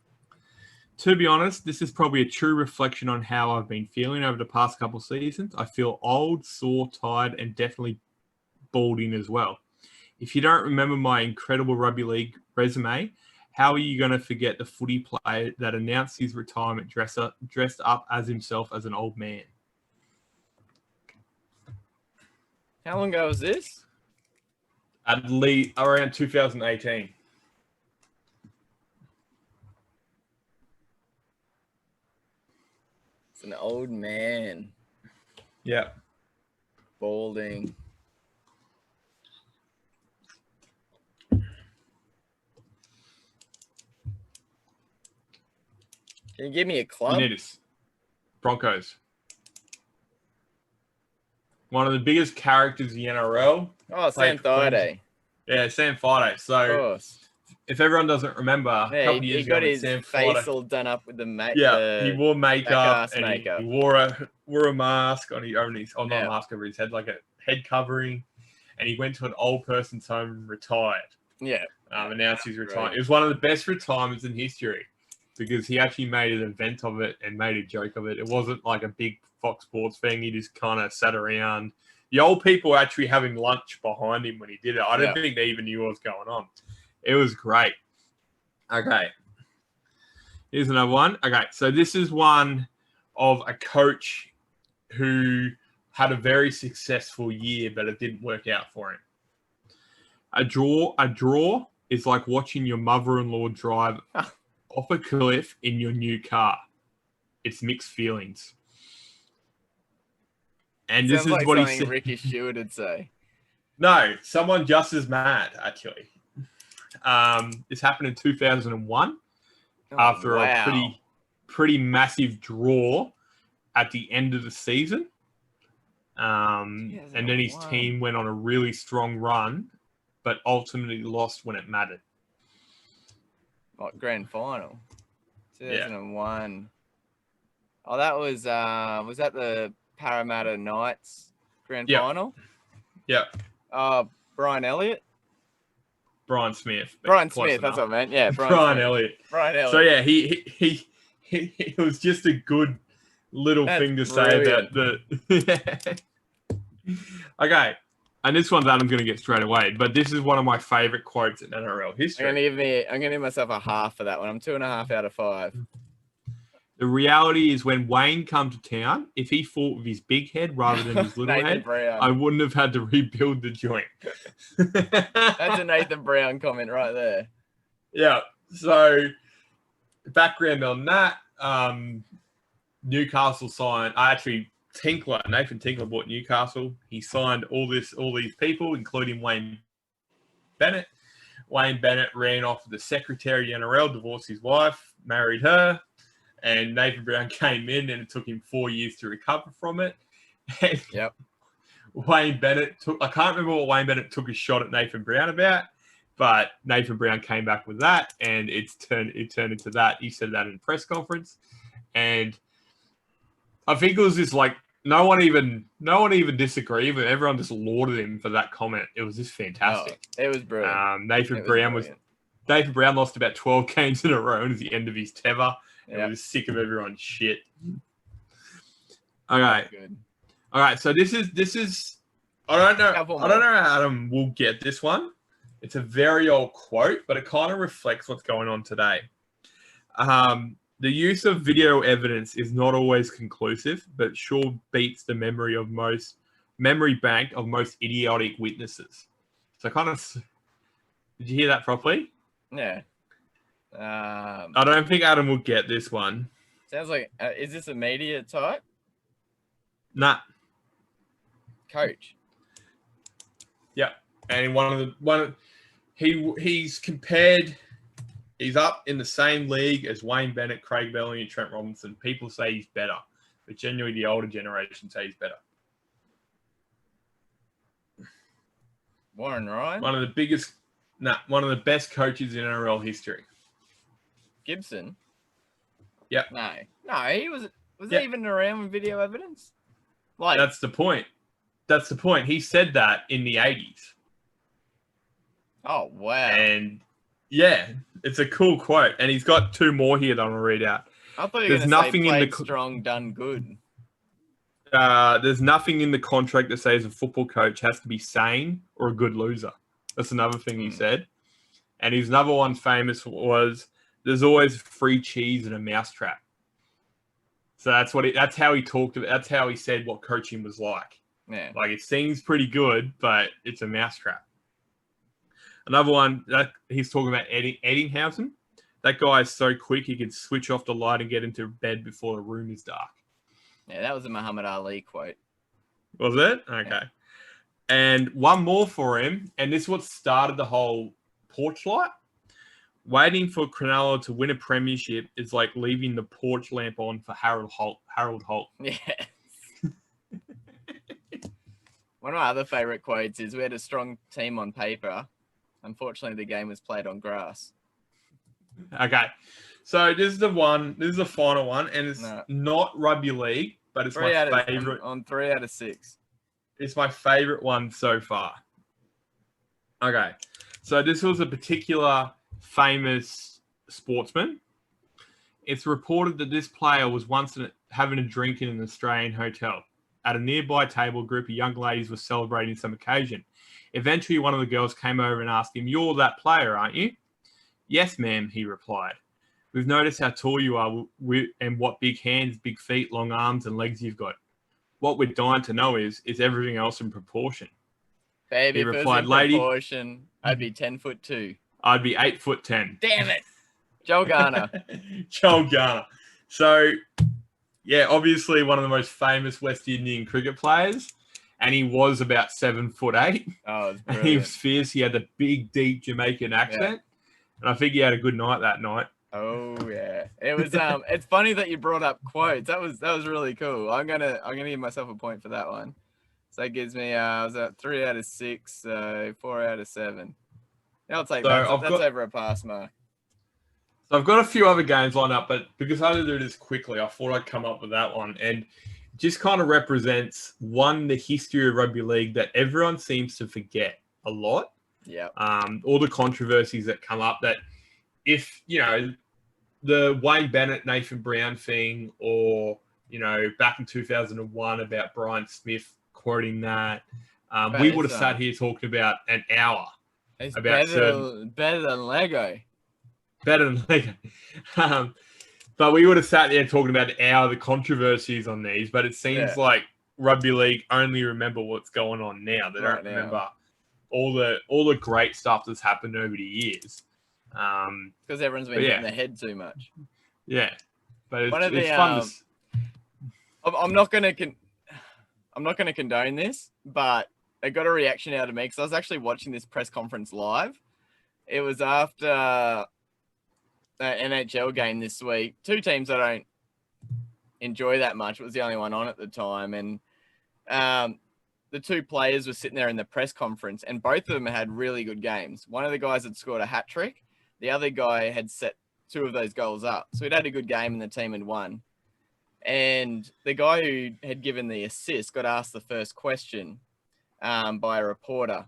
To be honest, this is probably a true reflection on how I've been feeling over the past couple of seasons. I feel old, sore, tired, and definitely balding as well. If you don't remember my incredible rugby league resume, how are you going to forget the footy player that announced his retirement dressed up as himself as an old man? How long ago was this? At least around 2018. It's an old man. Yeah. Balding. Can you give me a club? Broncos. One of the biggest characters in the NRL. Oh, Sam Thaiday. Yeah, Sam Thaiday. So, if everyone doesn't remember, a couple of years he got ago, his Sam face Thaiday, all done up with the makeup. Yeah, he wore makeup and he wore a mask on his not a mask over his head, like a head covering, and he went to an old person's home and retired. Yeah. Announced his retirement. It was one of the best retirements in history. because he actually made an event of it and made a joke of it. It wasn't like a big Fox Sports thing. He just kind of sat around. The old people were actually having lunch behind him when he did it. I don't think they even knew what was going on. It was great. Okay. Here's another one. Okay, so this is one of a coach who had a very successful year, but it didn't work out for him. A draw is like watching your mother-in-law drive off a cliff in your new car. It's mixed feelings. And this is like what he said. Ricky Stewart would say. No, someone just as mad, actually. This happened in 2001 after a pretty massive draw at the end of the season. And then his team went on a really strong run, but ultimately lost when it mattered. What, grand final? 2001. Yeah. Oh, that was that the Parramatta Knights grand final? Yeah. Brian Elliott? Brian Smith. Brian Smith, that's what I meant. Yeah, Brian Elliott. Brian Elliott. So yeah, he it was just a good little thing to say that Okay. And this one's Adam's going to get straight away, but this is one of my favorite quotes in NRL history. I'm going to give myself a half for that one. I'm 2.5 out of 5. The reality is when Wayne come to town, if he fought with his big head rather than his little head, Brown. I wouldn't have had to rebuild the joint. That's a Nathan Brown comment right there. Yeah. So background on that, Newcastle signed, Nathan Tinkler bought Newcastle. He signed all these people, including Wayne Bennett. Wayne Bennett ran off with the secretary of the NRL, divorced his wife, married her, and Nathan Brown came in, and it took him 4 years to recover from it. And Wayne Bennett I can't remember what Wayne Bennett took a shot at Nathan Brown about, but Nathan Brown came back with that, and it turned into that. He said that in a press conference, and I think it was just like no one even disagreed with it. Everyone just lauded him for that comment. It was just fantastic. Oh, it was brilliant. Nathan Brown lost about 12 games in a row at the end of his tether. And was sick of everyone's shit. Okay. Good. All right. So this is I don't know how Adam will get this one. It's a very old quote, but it kind of reflects what's going on today. The use of video evidence is not always conclusive, but sure beats the memory bank of most idiotic witnesses. So did you hear that properly? Yeah. I don't think Adam will get this one. Sounds like, is this a media type? Nah. Coach. Yeah. And he's compared. He's up in the same league as Wayne Bennett, Craig Bellamy, and Trent Robinson. People say he's better, but genuinely the older generation say he's better. Warren Ryan? One of the best coaches in NRL history. Gibson? Yeah. No, he was he even around with video evidence? Like, that's the point. He said that in the 80s. Oh, wow. And yeah, it's a cool quote. And he's got two more here that I'm going to read out. I thought you were going to say played strong, done good. There's nothing in the contract that says a football coach has to be sane or a good loser. That's another thing he said. And his another one famous was, there's always free cheese in a mousetrap. So that's how he talked about. That's how he said what coaching was like. Yeah. Like it seems pretty good, but it's a mousetrap. Another one that he's talking about Eddinghausen. That guy is so quick he can switch off the light and get into bed before the room is dark. Yeah, that was a Muhammad Ali quote. Was it? Okay. Yeah. And one more for him, and this is what started the whole porch light. Waiting for Cronulla to win a premiership is like leaving the porch lamp on for Harold Holt. Yes. One of my other favourite quotes is, we had a strong team on paper. Unfortunately, the game was played on grass. Okay. So this is the final one, and it's not rugby league, but it's my favourite. On 3 out of 6. It's my favourite one so far. Okay. So this was a particular famous sportsman. It's reported that this player was once having a drink in an Australian hotel. At a nearby table, a group of young ladies were celebrating some occasion. Eventually, one of the girls came over and asked him, "You're that player, aren't you?" "Yes, ma'am," he replied. "We've noticed how tall you are and what big hands, big feet, long arms and legs you've got. What we're dying to know is everything else in proportion?" Baby, he if replied, it was in proportion, I'd be 10'2". I'd be 8'10". Damn it. Joel Garner. Joel Garner. So, yeah, obviously one of the most famous West Indian cricket players. And he was about 7'8". Oh, it's brilliant. And he was fierce. He had the big, deep Jamaican accent. Yeah. And I think he had a good night that night. Oh yeah. It was it's funny that you brought up quotes. That was really cool. I'm gonna give myself a point for that one. So that gives me I was at 3 out of 6, so 4 out of 7. Yeah, I'll take that. That's over a pass mark. So I've got a few other games lined up, but because I had to do this quickly, I thought I'd come up with that one. And it just kind of represents, the history of rugby league that everyone seems to forget a lot. Yeah. All the controversies that come up that if, the Wayne Bennett, Nathan Brown thing, or, back in 2001 about Brian Smith quoting that, we would have sat here talking about an hour. It's better than Lego. Better than Lego. But we would have sat there talking about an hour, the controversies on these, but it seems like rugby league only remember what's going on now. They don't remember all the great stuff that's happened over the years. Because everyone's been hitting their head too much. Yeah. But it's fun to... I'm not going to condone this, but it got a reaction out of me because I was actually watching this press conference live. It was after an NHL game this week. Two teams I don't enjoy that much. It was the only one on at the time. And the two players were sitting there in the press conference, and both of them had really good games. One of the guys had scored a hat trick. The other guy had set 2 of those goals up. So he'd had a good game and the team had won. And the guy who had given the assist got asked the first question by a reporter.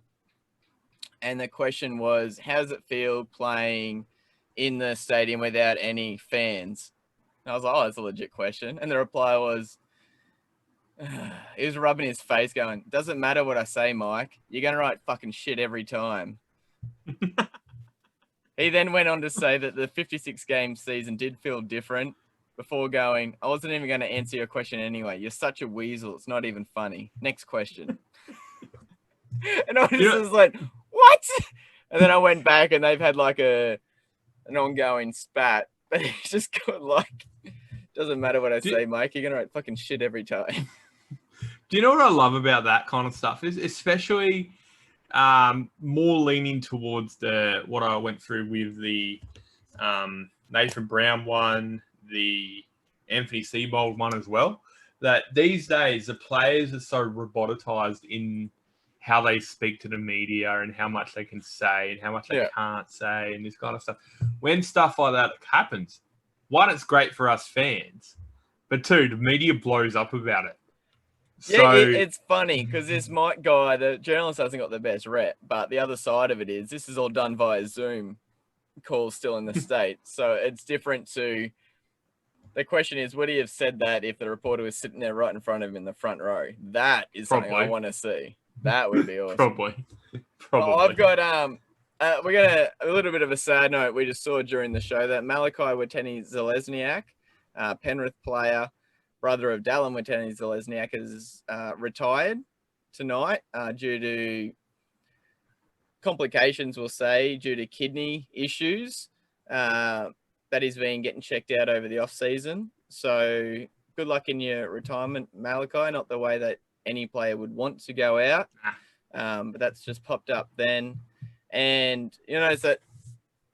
And the question was, how does it feel playing in the stadium without any fans? And I was like, oh, that's a legit question. And the reply was, he was rubbing his face going, "Doesn't matter what I say, Mike. You're going to write fucking shit every time." He then went on to say that the 56-game season did feel different before going, "I wasn't even going to answer your question anyway. You're such a weasel. It's not even funny. Next question." And I was like, what? And then I went back and they've had like an ongoing spat. But he's just got like, "Doesn't matter what I say, Mike. You're going to write fucking shit every time." Do you know what I love about that kind of stuff? Is especially more leaning towards what I went through with the Nathan Brown one, the Anthony Seibold one as well. That these days the players are so roboticized in how they speak to the media and how much they can say and how much they can't say and this kind of stuff. When stuff like that happens, one, it's great for us fans, but two, the media blows up about it. Yeah, it's funny because this Mike guy, the journalist, hasn't got the best rep, but the other side of it is this is all done via Zoom calls still in the States. So it's different to the question is, would he have said that if the reporter was sitting there right in front of him in the front row? That is something I want to see. That would be awesome. Probably. Well, I've got we got a little bit of a sad note we just saw during the show that Malachi Watene-Zelezniak, Penrith player, brother of Dallin Watene-Zelezniak, is retired tonight due to complications, we'll say, due to kidney issues that he's been getting checked out over the off-season. So good luck in your retirement, Malachi. Not the way that any player would want to go out, but that's just popped up then. And you notice that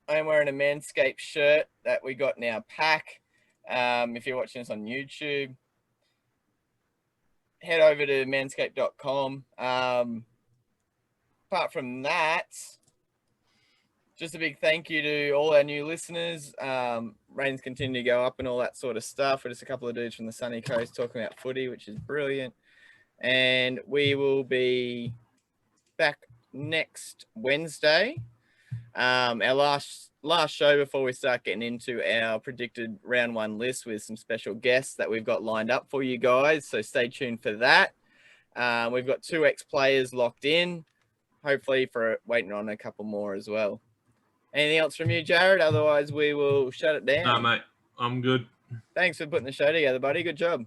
I'm wearing a Manscaped shirt that we got in our pack. If you're watching us on YouTube, head over to manscaped.com. Apart from that, just a big thank you to all our new listeners. Ratings continue to go up and all that sort of stuff. We're just a couple of dudes from the sunny coast talking about footy, which is brilliant. And we will be back next Wednesday. Our last last show before we start getting into our predicted round 1 list with some special guests that we've got lined up for you guys. So stay tuned for that. We've got 2 ex-players locked in, hopefully for waiting on a couple more as well. Anything else from you, Jarrod? Otherwise, we will shut it down. No, mate. I'm good. Thanks for putting the show together, buddy. Good job.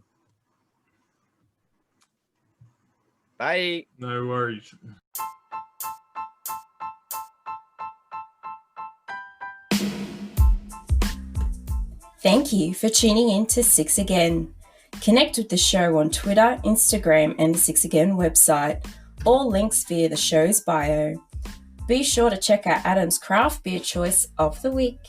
Bye. No worries. Thank you for tuning in to 6 Again. Connect with the show on Twitter, Instagram, and the 6 Again website. All links via the show's bio. Be sure to check out Adam's craft beer choice of the week.